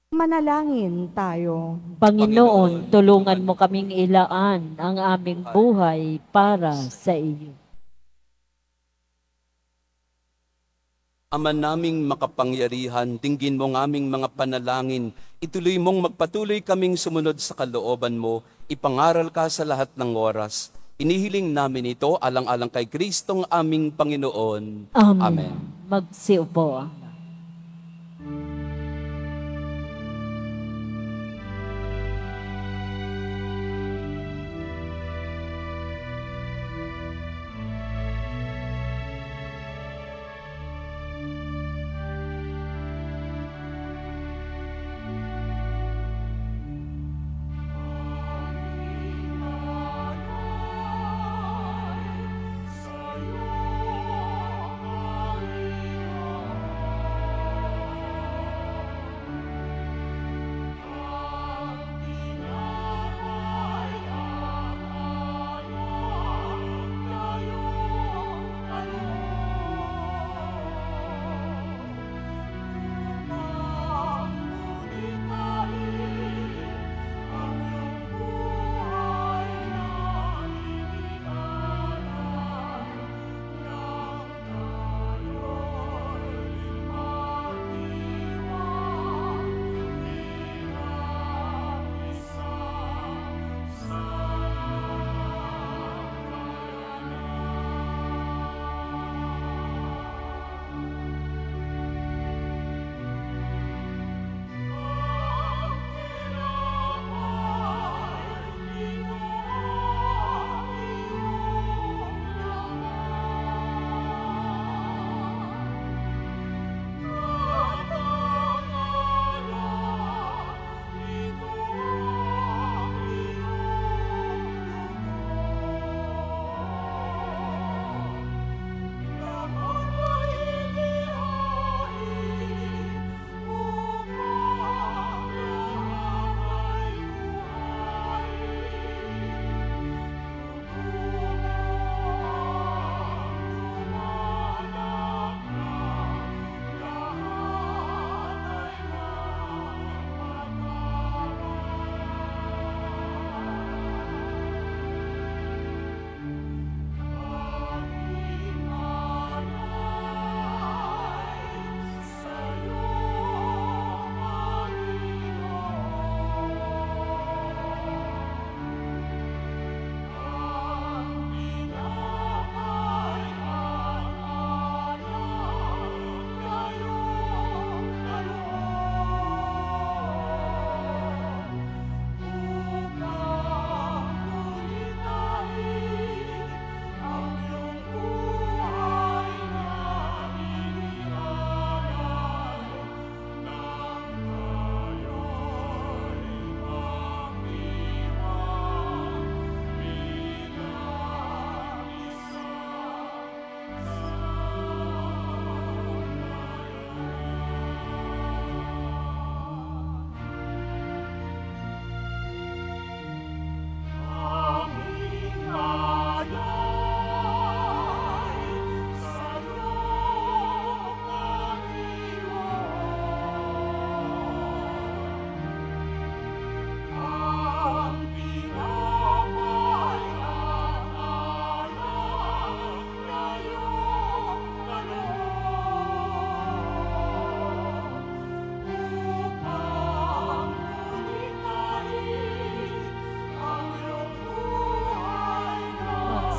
Manalangin tayo. Panginoon, tulungan mo kaming ilaan ang aming buhay para sa iyo. Ama naming makapangyarihan, dinggin mo ng aming mga panalangin, ituloy mong magpatuloy kaming sumunod sa kalooban mo, ipangaral ka sa lahat ng oras. Inihiling namin ito alang-alang kay Kristong aming Panginoon. Amen. Magsiupo.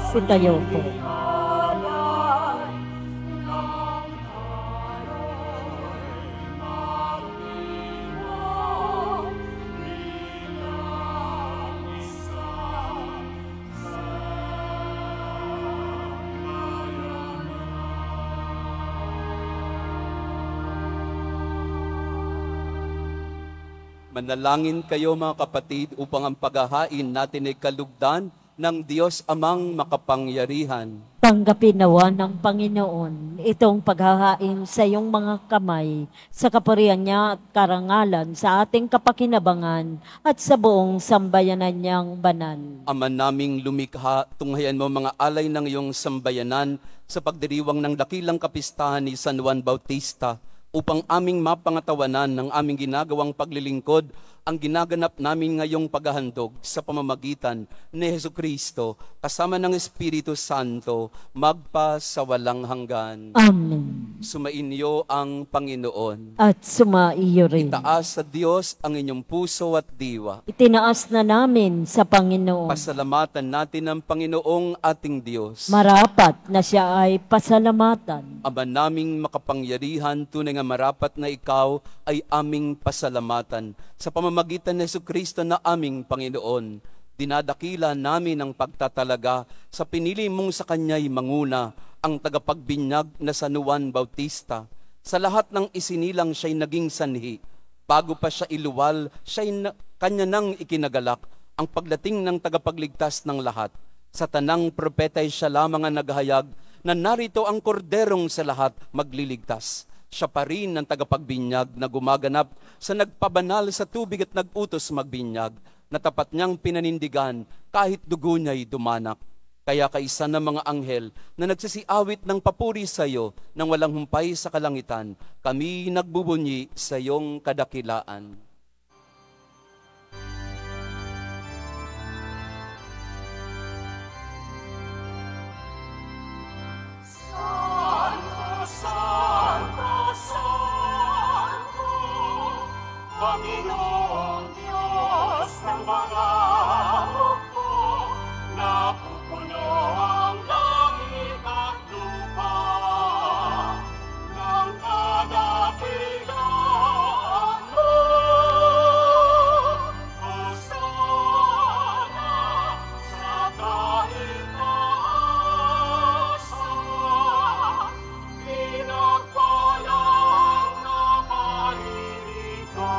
Magsitayo po. Manalangin kayo mga kapatid upang ang paghahain natin ay kalugdan ng Diyos Amang makapangyarihan. Tanggapin nawa ng Panginoon itong paghahain sa iyong mga kamay, sa kapurihan niya at karangalan, sa ating kapakinabangan at sa buong sambayanan niyang banal. Ama naming lumikha, tunghayan mo mga alay ng iyong sambayanan sa pagdiriwang ng dakilang kapistahan ni San Juan Bautista, upang aming mapangatawanan ng aming ginagawang paglilingkod ang ginaganap namin ngayong paghahandog sa pamamagitan ni Hesukristo kasama ng Espiritu Santo magpa sa walang hanggan. Amen. Sumainyo ang Panginoon. At sumaiyo rin. Itaas sa Diyos ang inyong puso at diwa. Itinaas na namin sa Panginoon. Pasalamatan natin ang Panginoong ating Diyos. Marapat na siya ay pasalamatan. Ama naming makapangyarihan, tunay nga marapat na ikaw ay aming pasalamatan. Sa pamamagitan ni Jesucristo na aming Panginoon, dinadakila namin ang pagtatalaga sa pinili mong sa Kanya'y manguna, ang tagapagbinyag na San Juan Bautista. Sa lahat ng isinilang siya'y naging sanhi. Bago pa siya iluwal, kanya nang ikinagalak ang pagdating ng tagapagligtas ng lahat. Sa tanang propeta ay siya lamang ang naghahayag na narito ang korderong sa lahat magliligtas. Siya pa rin ang tagapagbinyag na gumaganap sa nagpabanal sa tubig at nagutos magbinyag, na tapat niyang pinanindigan kahit dugo niya'y dumanak. Kaya kaisa ng mga anghel na nagsisiawit ng papuri sa iyo nang walang humpay sa kalangitan, kami nagbubunyi sa iyong kadakilaan. Panginoong Diyos ng mga hukbo, napupuno ang langit at lupa ng kadakilaan mo. Hosana sa kahit taasa, pinagpalang na paririto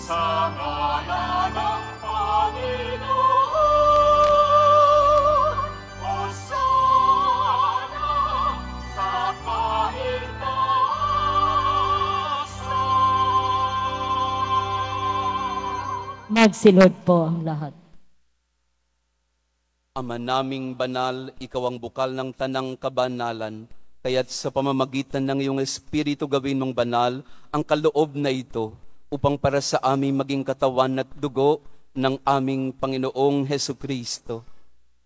sa ngalan ng Panginoon. Hosana sa kahit taasa. Magsilod po ang lahat. Ama naming banal, ikaw ang bukal ng tanang kabanalan, kaya't sa pamamagitan ng iyong Espiritu gawin mong banal ang kaloob na ito, upang para sa aming maging katawan at dugo ng aming Panginoong Hesukristo.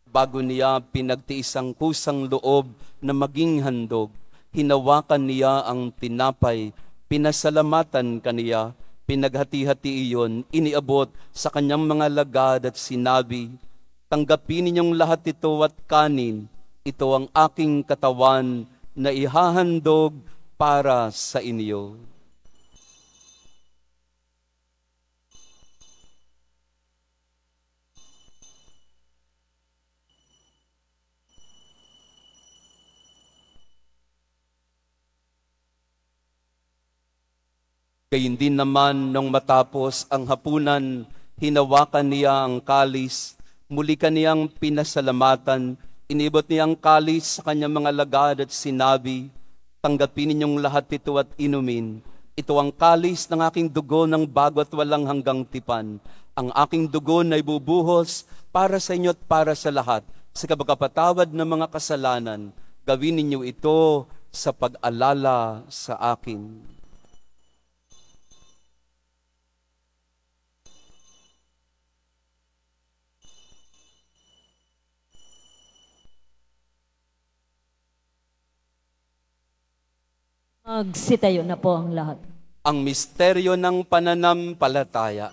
Bago niya pinagtiis ang kusang loob na maging handog, hinawakan niya ang tinapay, pinasalamatan kaniya, pinaghati-hati iyon, iniabot sa kanyang mga lagad at sinabi, tanggapin ninyong lahat ito at kanin, ito ang aking katawan na ihahandog para sa inyo. Gayun din naman nung matapos ang hapunan, hinawakan niya ang kalis, muli kaniyang pinasalamatan, inibot niya ang kalis sa kanyang mga lagad at sinabi, tanggapin ninyong lahat ito at inumin. Ito ang kalis ng aking dugo ng bago at walang hanggang tipan. Ang aking dugo na ibubuhos para sa inyo at para sa lahat, sa kabagapatawad ng mga kasalanan. Gawin ninyo ito sa pag-alala sa akin. Magsitayo na po ang lahat. Ang misteryo ng pananampalataya.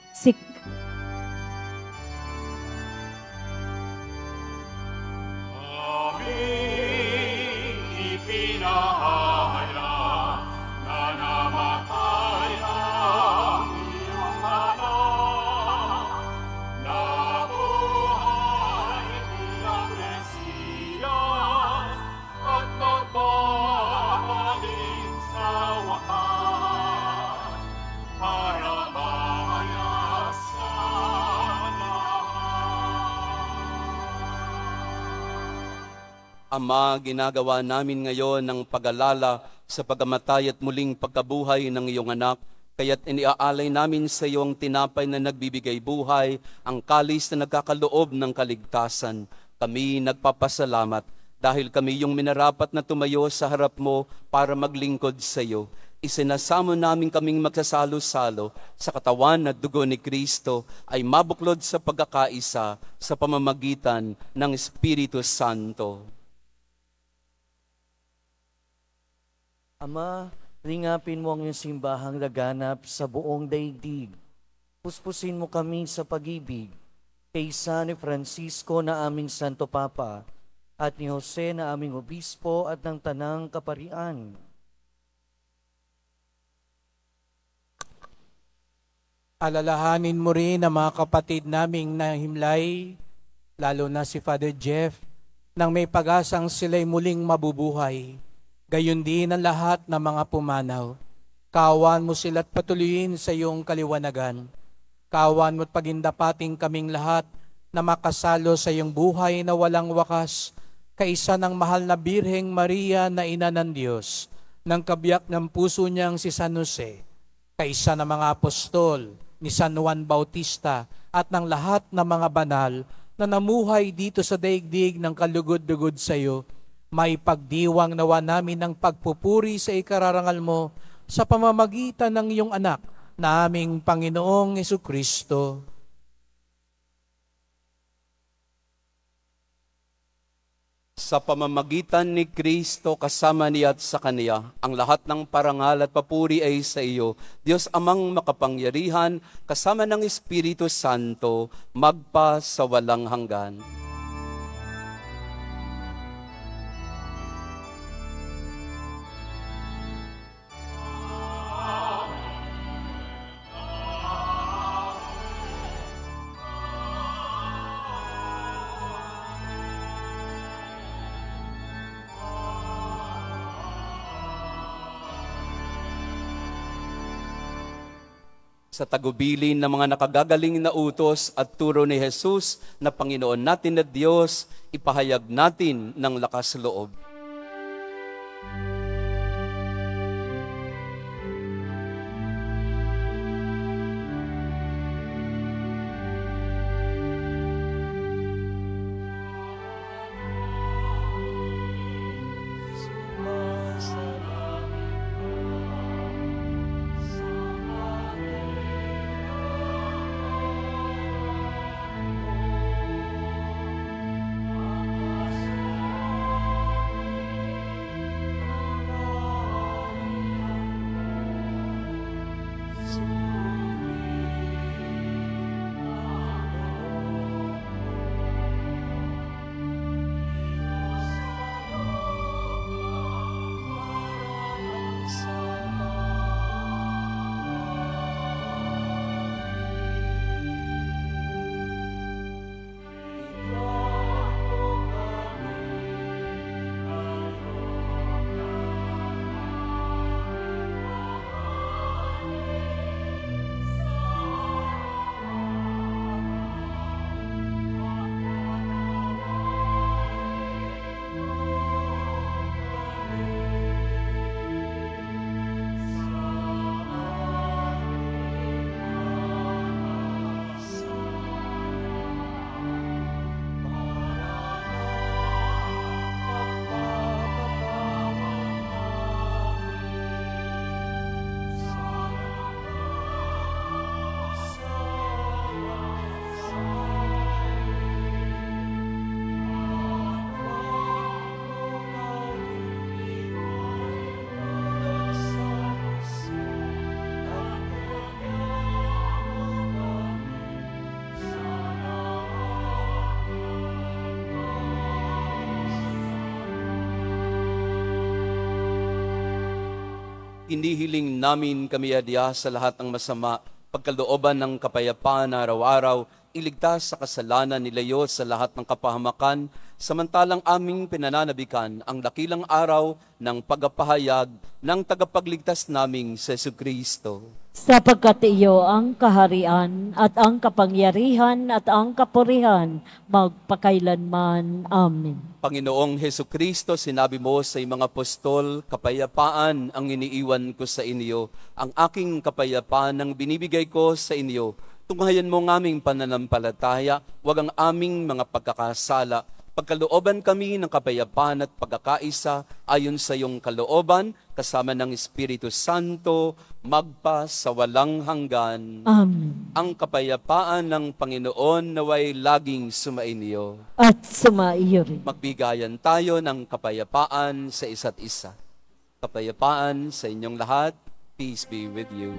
Ama, ginagawa namin ngayon ng pag-alala sa pagamatay at muling pagkabuhay ng iyong anak, kaya't iniaalay namin sa iyo ang tinapay na nagbibigay buhay, ang kalis na nagkakaloob ng kaligtasan. Kami nagpapasalamat dahil kami yung minarapat na tumayo sa harap mo para maglingkod sa iyo. Isinasamo namin kaming magsasalo-salo sa katawan at dugo ni Kristo ay mabuklod sa pagkakaisa sa pamamagitan ng Espiritu Santo. Ama, ringapin mo ang iyong simbahang laganap sa buong daigdig. Puspusin mo kami sa pag-ibig, kaysa ni Francisco na aming Santo Papa, at ni Jose na aming Obispo at ng Tanang Kaparian. Alalahanin mo rin ang mga kapatid naming nahimlay, lalo na si Father Jeff, nang may pag-asang sila'y muling mabubuhay. Gayon din ang lahat ng mga pumanaw. Kawan mo sila't patuloyin sa iyong kaliwanagan. Kawan mo't pagindapating kaming lahat na makasalo sa iyong buhay na walang wakas, kaisa ng mahal na Birheng Maria na Ina ng Diyos, ng kabiyak ng puso niyang si San Jose, kaisa ng mga apostol, ni San Juan Bautista, at ng lahat ng mga banal na namuhay dito sa daigdig ng kalugod-lugod sa iyo, may pagdiwang nawa namin ng pagpupuri sa ikararangal mo sa pamamagitan ng iyong anak na aming Panginoong Jesucristo. Sa pamamagitan ni Kristo kasama niya at sa Kaniya, ang lahat ng parangal at papuri ay sa iyo, Diyos Amang makapangyarihan, kasama ng Espiritu Santo, magpa sa walang hanggan. Sa tagubilin ng mga nakagagaling na utos at turo ni Jesus na Panginoon natin na Diyos, ipahayag natin ng lakas loob. Inihiling namin kami adya sa lahat ng masama, pagkalooban ng kapayapaan na araw-araw, iligtas sa kasalanan, nilayo sa lahat ng kapahamakan, samantalang aming pinananabikan ang dakilang araw ng pagpapahayag ng tagapagligtas naming sa Jesucristo. Sapagkat iyo ang kaharian at ang kapangyarihan at ang kapurihan magpakailanman. Amen. Panginoong Heso Kristo, sinabi mo sa mga apostol, kapayapaan ang iniiwan ko sa inyo. Ang aking kapayapaan ang binibigay ko sa inyo. Tunghayan mo ng aming pananampalataya, wag ang aming mga pagkakasala. Pagkalooban kami ng kapayapaan at pagkakaisa ayon sa iyong kalooban, kasama ng Espiritu Santo, magpa sa walang hanggan. Amen. Ang kapayapaan ng Panginoon naway laging sumainyo. At sumaiyo rin. Magbigayan tayo ng kapayapaan sa isa't isa. Kapayapaan sa inyong lahat. Peace be with you.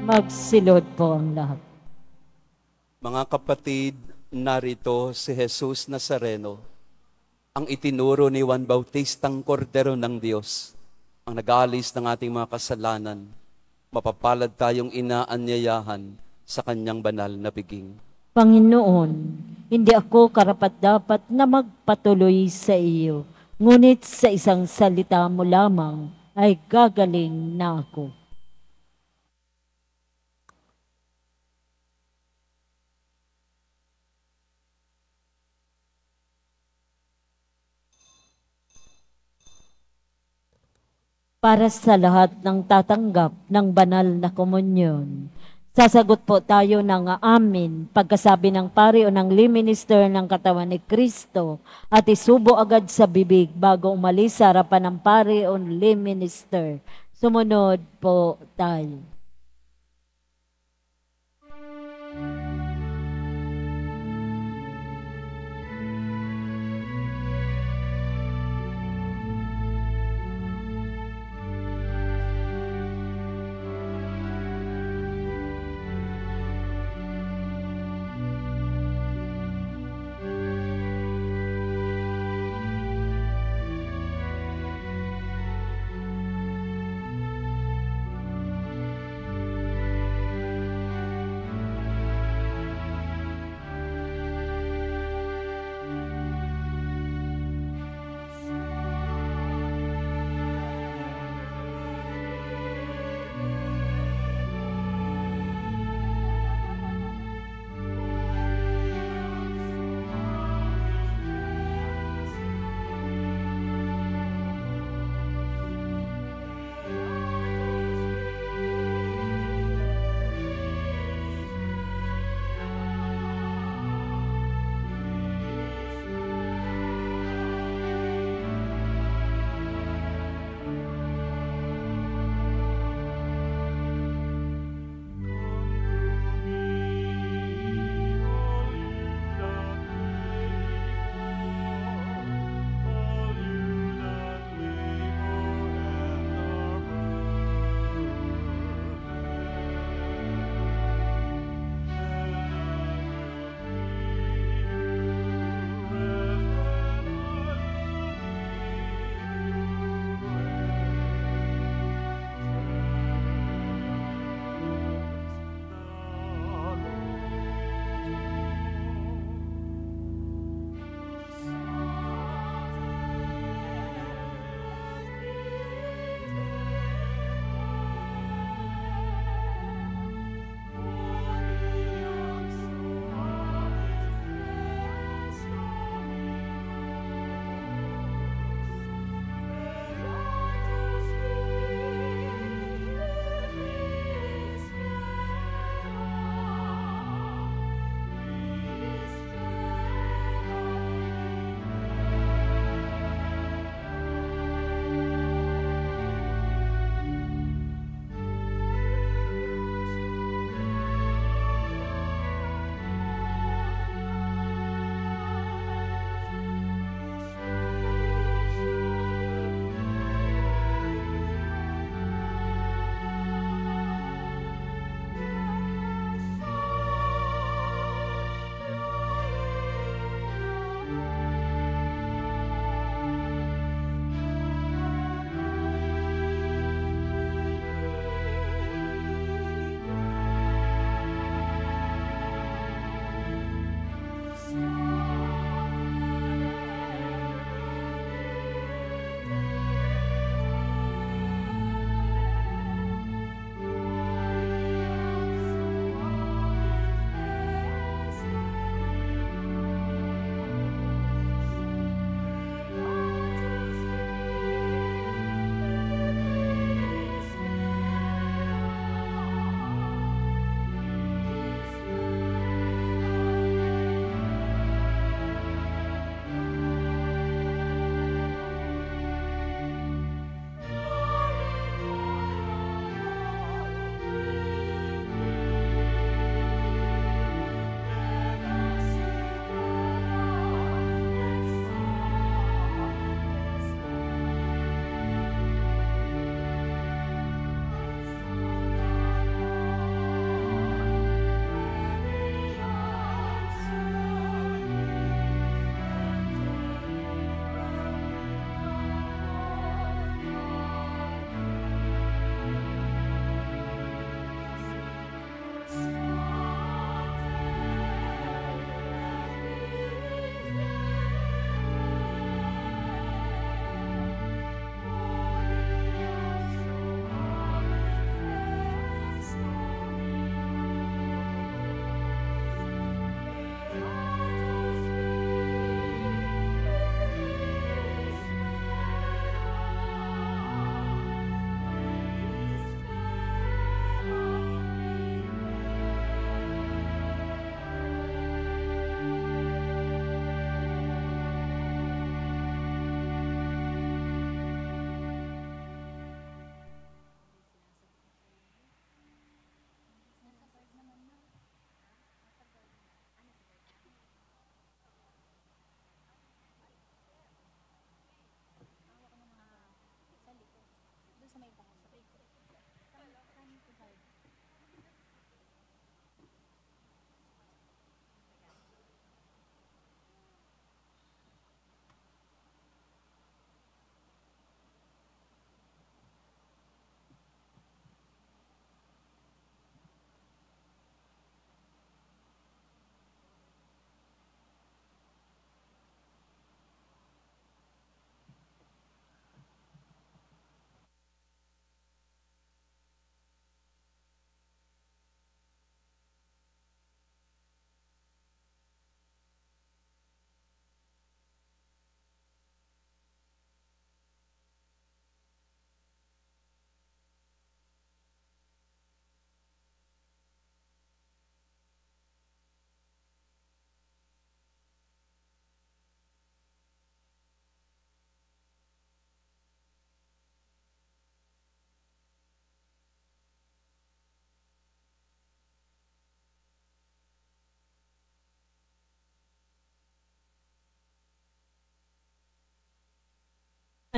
Magsilod po ang lahat. Mga kapatid, narito si Jesus Nazareno, ang itinuro ni Juan Bautistang Kordero ng Diyos, ang nag-aalis ng ating mga kasalanan. Mapapalad tayong inaanyayahan sa kanyang banal na biging. Panginoon, hindi ako karapat-dapat na magpatuloy sa iyo, ngunit sa isang salita mo lamang ay gagaling na ako. Para sa lahat ng tatanggap ng banal na komunyon, sasagot po tayo ng amin pagkasabi ng pari o ng lay minister ng katawan ni Kristo at isubo agad sa bibig bago umalis sa harapan ng pari o lay minister. Sumunod po tayo.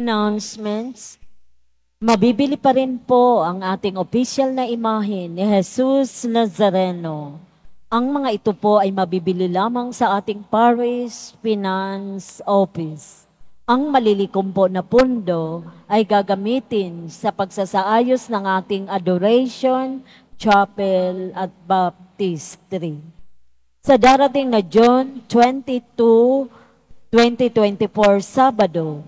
Announcements. Mabibili pa rin po ang ating opisyal na imahe ni Jesus Nazareno. Ang mga ito po ay mabibili lamang sa ating Parish Finance Office. Ang malilikom po na pundo ay gagamitin sa pagsasaayos ng ating adoration, chapel at baptistry. Sa darating na June 22, 2024, Sabado,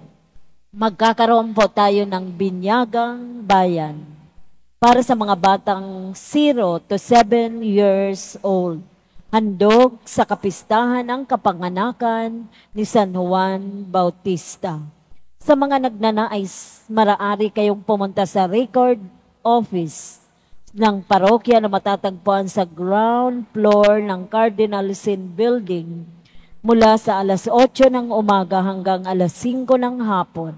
magkakaroon po tayo ng Binyagang Bayan para sa mga batang 0 to 7 years old. Handog sa kapistahan ng kapanganakan ni San Juan Bautista. Sa mga nagnanais, maaari kayong pumunta sa record office ng parokya na matatagpuan sa ground floor ng Cardinal Sin Building mula sa alas 8 ng umaga hanggang alas 5 ng hapon.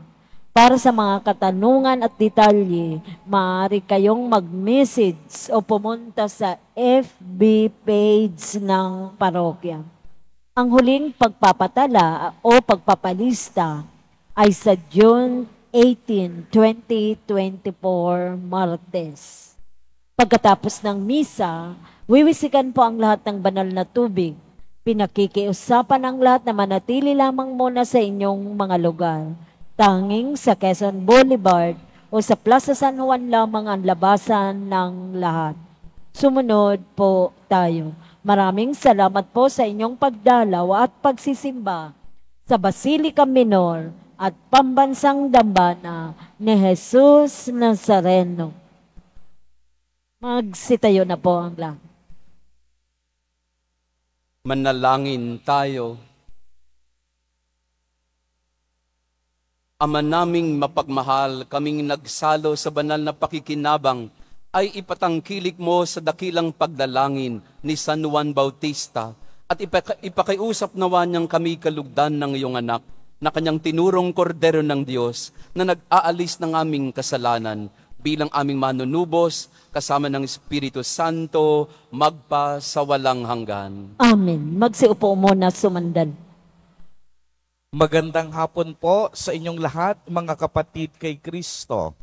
Para sa mga katanungan at detalye, maaari kayong mag-message o pumunta sa FB page ng parokya. Ang huling pagpapatala o pagpapalista ay sa June 18, 2024, Martes. Pagkatapos ng misa, wiwisikan po ang lahat ng banal na tubig. Pinakikiusapan ang lahat na manatili lamang muna sa inyong mga lugar. Tanging sa Quezon Boulevard o sa Plaza San Juan lamang ang labasan ng lahat. Sumunod po tayo. Maraming salamat po sa inyong pagdalaw at pagsisimba sa Basilica Minor at Pambansang Dambana ni Jesus Nazareno. Magsitayo na po ang lahat. Manalangin tayo. Ama naming mapagmahal, kaming nagsalo sa banal na pakikinabang, ay ipatangkilik mo sa dakilang pagdalangin ni San Juan Bautista at ipakiusap nawa niyang kami kalugdan ng iyong anak na kanyang tinurong kordero ng Diyos na nag-aalis ng aming kasalanan bilang aming manunubos kasama ng Espiritu Santo magpa sa walang hanggan. Amen. Magsiupo muna sumandan. Magandang hapon po sa inyong lahat, mga kapatid kay Kristo.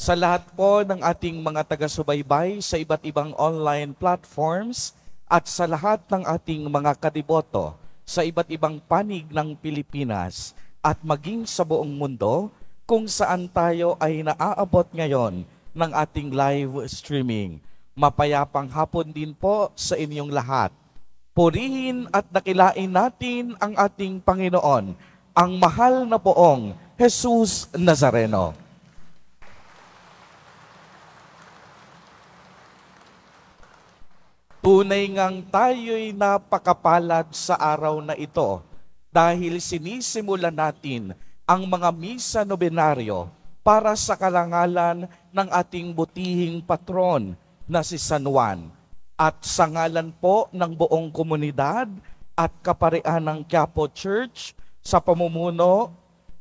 Sa lahat po ng ating mga taga-subaybay sa iba't ibang online platforms at sa lahat ng ating mga kadiboto sa iba't ibang panig ng Pilipinas at maging sa buong mundo kung saan tayo ay naaabot ngayon ng ating live streaming. Mapayapang hapon din po sa inyong lahat. Purihin at dakilain natin ang ating Panginoon, ang mahal na poong Jesus Nazareno. Tunay ngang tayo'y napakapalad sa araw na ito dahil sinisimulan natin ang mga misa nobenaryo para sa karangalan ng ating butihing patron na si San Juan. At sa ngalan po ng buong komunidad at kaparian ng Quiapo Church sa pamumuno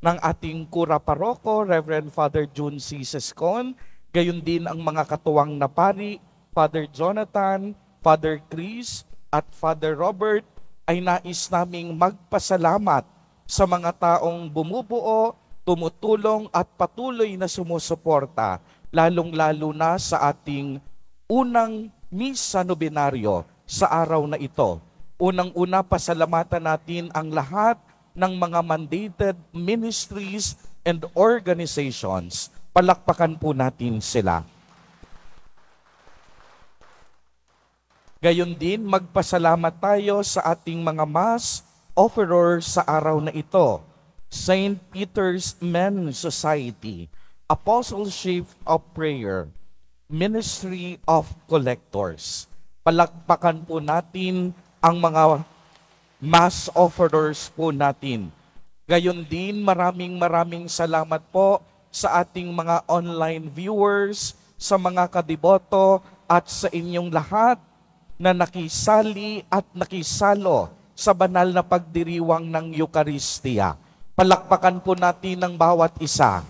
ng ating Kura Paroko, Reverend Father June C. Sescon, gayon din ang mga katuwang na pari, Father Jonathan, Father Chris at Father Robert, ay nais naming magpasalamat sa mga taong bumubuo, tumutulong at patuloy na sumusuporta, lalong-lalo na sa ating unang misa nobenaryo sa araw na ito. Unang-una, pasalamatan natin ang lahat ng mga mandated ministries and organizations. Palakpakan po natin sila. Gayon din, magpasalamat tayo sa ating mga mass offerers sa araw na ito. St. Peter's Men's Society, Apostleship of Prayer, Ministry of Collectors. Palakpakan po natin ang mga mass offerers po natin. Gayon din, maraming salamat po sa ating mga online viewers, sa mga kadiboto at sa inyong lahat na nakisali at nakisalo sa banal na pagdiriwang ng Eucharistia. Palakpakan po natin ang bawat isa.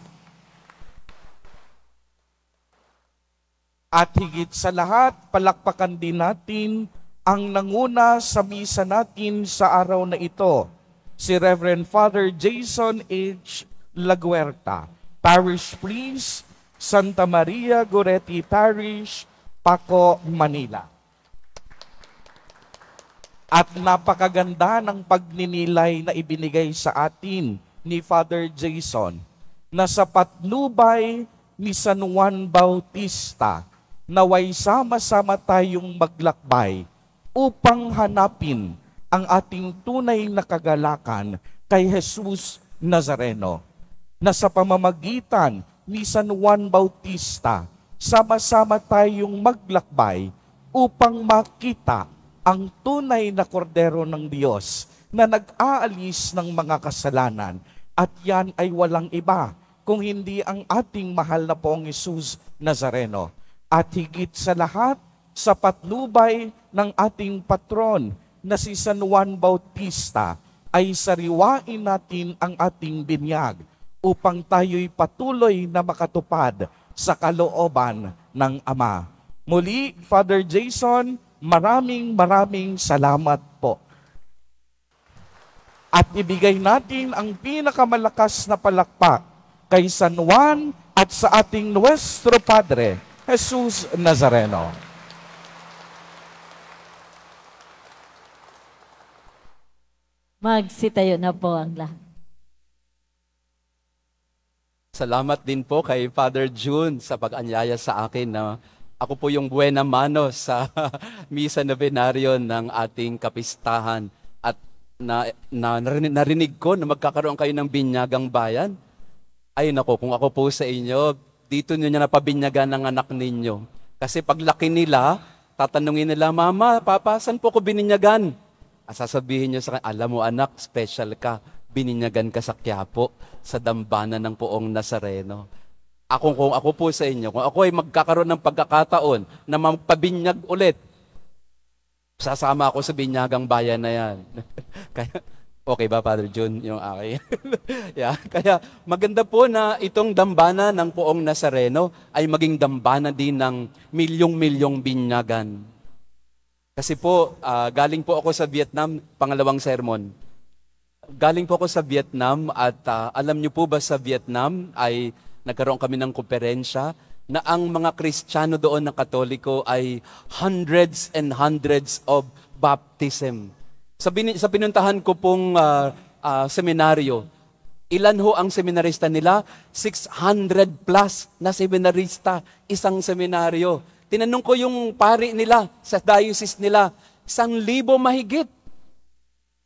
At higit sa lahat, palakpakan din natin ang nanguna sa misa natin sa araw na ito, si Reverend Father Jason H. Laguerta, Parish Priest, Santa Maria Goretti Parish, Paco, Manila. At napakaganda ng pagninilay na ibinigay sa atin ni Father Jason na sa patnubay ni San Juan Bautista, naway sama-sama tayong maglakbay upang hanapin ang ating tunay na kagalakan kay Jesus Nazareno, na sa pamamagitan ni San Juan Bautista, sama-sama tayong maglakbay upang makita ang tunay na kordero ng Diyos na nag-aalis ng mga kasalanan. At yan ay walang iba kung hindi ang ating mahal na Poong Jesus Nazareno. At higit sa lahat, sa patnubay ng ating patron na si San Juan Bautista, ay sariwain natin ang ating binyag upang tayo'y patuloy na makatupad sa kalooban ng Ama. Muli, Father Jason, maraming salamat po. At ibigay natin ang pinakamalakas na palakpak kay San Juan at sa ating Nuestro Padre, Jesus Nazareno. Magsitayo na po ang lahat. Salamat din po kay Father June sa pag-anyaya sa akin na ako po yung buena mano sa Misa Novenario ng ating kapistahan. At narinig ko na magkakaroon kayo ng binyagang bayan. Ay nako, kung ako po sa inyo, dito nyo napabinyagan ng anak ninyo. Kasi paglaki nila, tatanungin nila, Mama, Papa, saan po ko bininyagan? Sasabihin nyo sa kanya, alam mo anak, special ka. Bininyagan ka sa Quiapo, sa dambana ng Poong Nazareno. Kung ako po sa inyo, kung ako ay magkakaroon ng pagkakataon na magpabinyag ulit, sasama ako sa binyagang bayan na yan. Kaya, okay ba, Father June, yung akin? Yeah, kaya maganda po na itong dambana ng Poong Nazareno ay maging dambana din ng milyong-milyong binyagan. Kasi po, galing po ako sa Vietnam, pangalawang sermon. Galing po ako sa Vietnam at alam niyo po ba sa Vietnam ay nagkaroon kami ng komperensya na ang mga Kristiyano doon na Katoliko ay hundreds and hundreds of baptism. Sa pinuntahan ko pong seminaryo, ilan ho ang seminarista nila? 600 plus na seminarista, isang seminaryo. Tinanong ko yung pari nila sa diocese nila, 1,000 mahigit.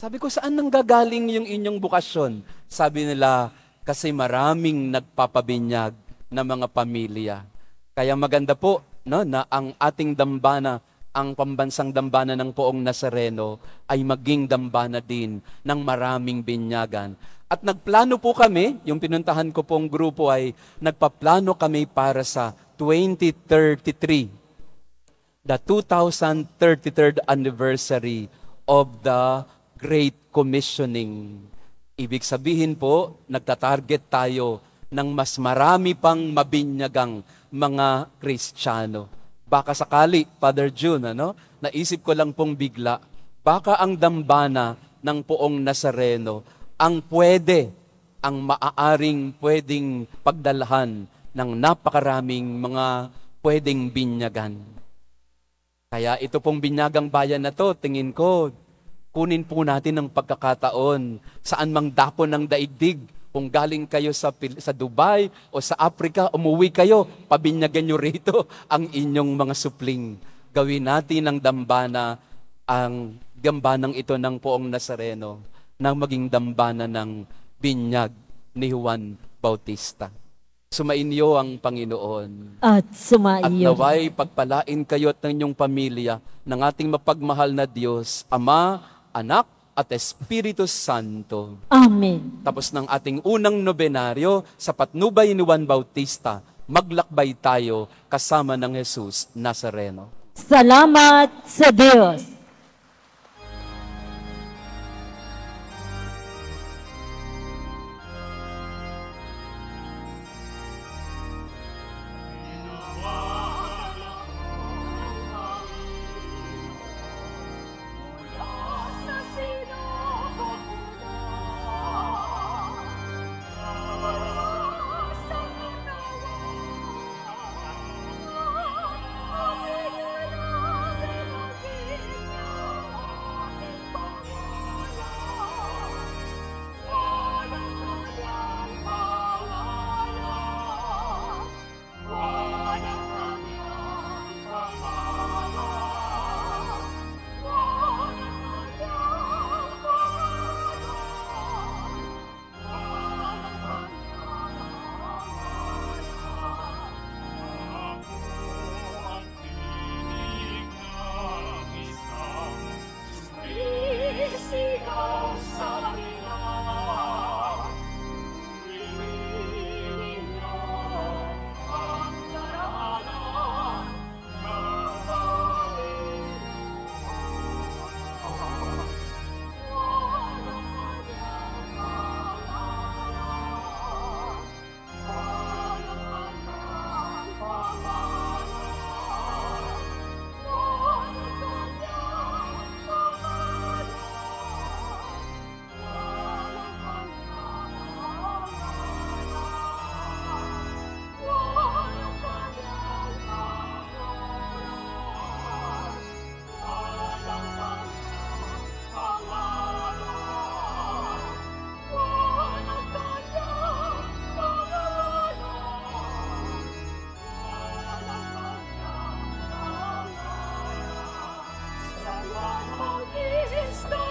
Sabi ko, saan nanggagaling yung inyong bukasyon? Sabi nila, kasi maraming nagpapabinyag na mga pamilya. Kaya maganda po no, na ang ating dambana, ang pambansang dambana ng Poong Nazareno ay maging dambana din ng maraming binyagan. At nagplano po kami, yung pinuntahan ko pong grupo ay nagpaplano kami para sa 2033, the 2033rd anniversary of the Great Commissioning. Ibig sabihin po, nagtatarget tayo ng mas marami pang mabinyagang mga Kristiyano. Baka sakali, Father June, naisip ko lang pong bigla, baka ang dambana ng Poong Nazareno ang maaaring pwedeng pagdalhan ng napakaraming mga pwedeng binyagan. Kaya ito pong binyagang bayan na to, tingin ko, kunin po natin ang pagkakataon saan mang dapon ng daigdig. Kung galing kayo sa Dubai o sa Africa, umuwi kayo, pabinyagan nyo rito ang inyong mga supling. Gawin natin ang dambanang ito ng Poong Nazareno na maging dambana ng binyag ni Juan Bautista. Sumainyo ang Panginoon. At sumaiyo. At naway pagpalain kayo at ng inyong pamilya ng ating mapagmahal na Diyos, Ama, Anak, at Espiritu Santo. Amen. Tapos ng ating unang nobenaryo, sa patnubay ni Juan Bautista, maglakbay tayo kasama ng Jesus Nazareno. Salamat sa Diyos. Sa sinabak mo na Kristo.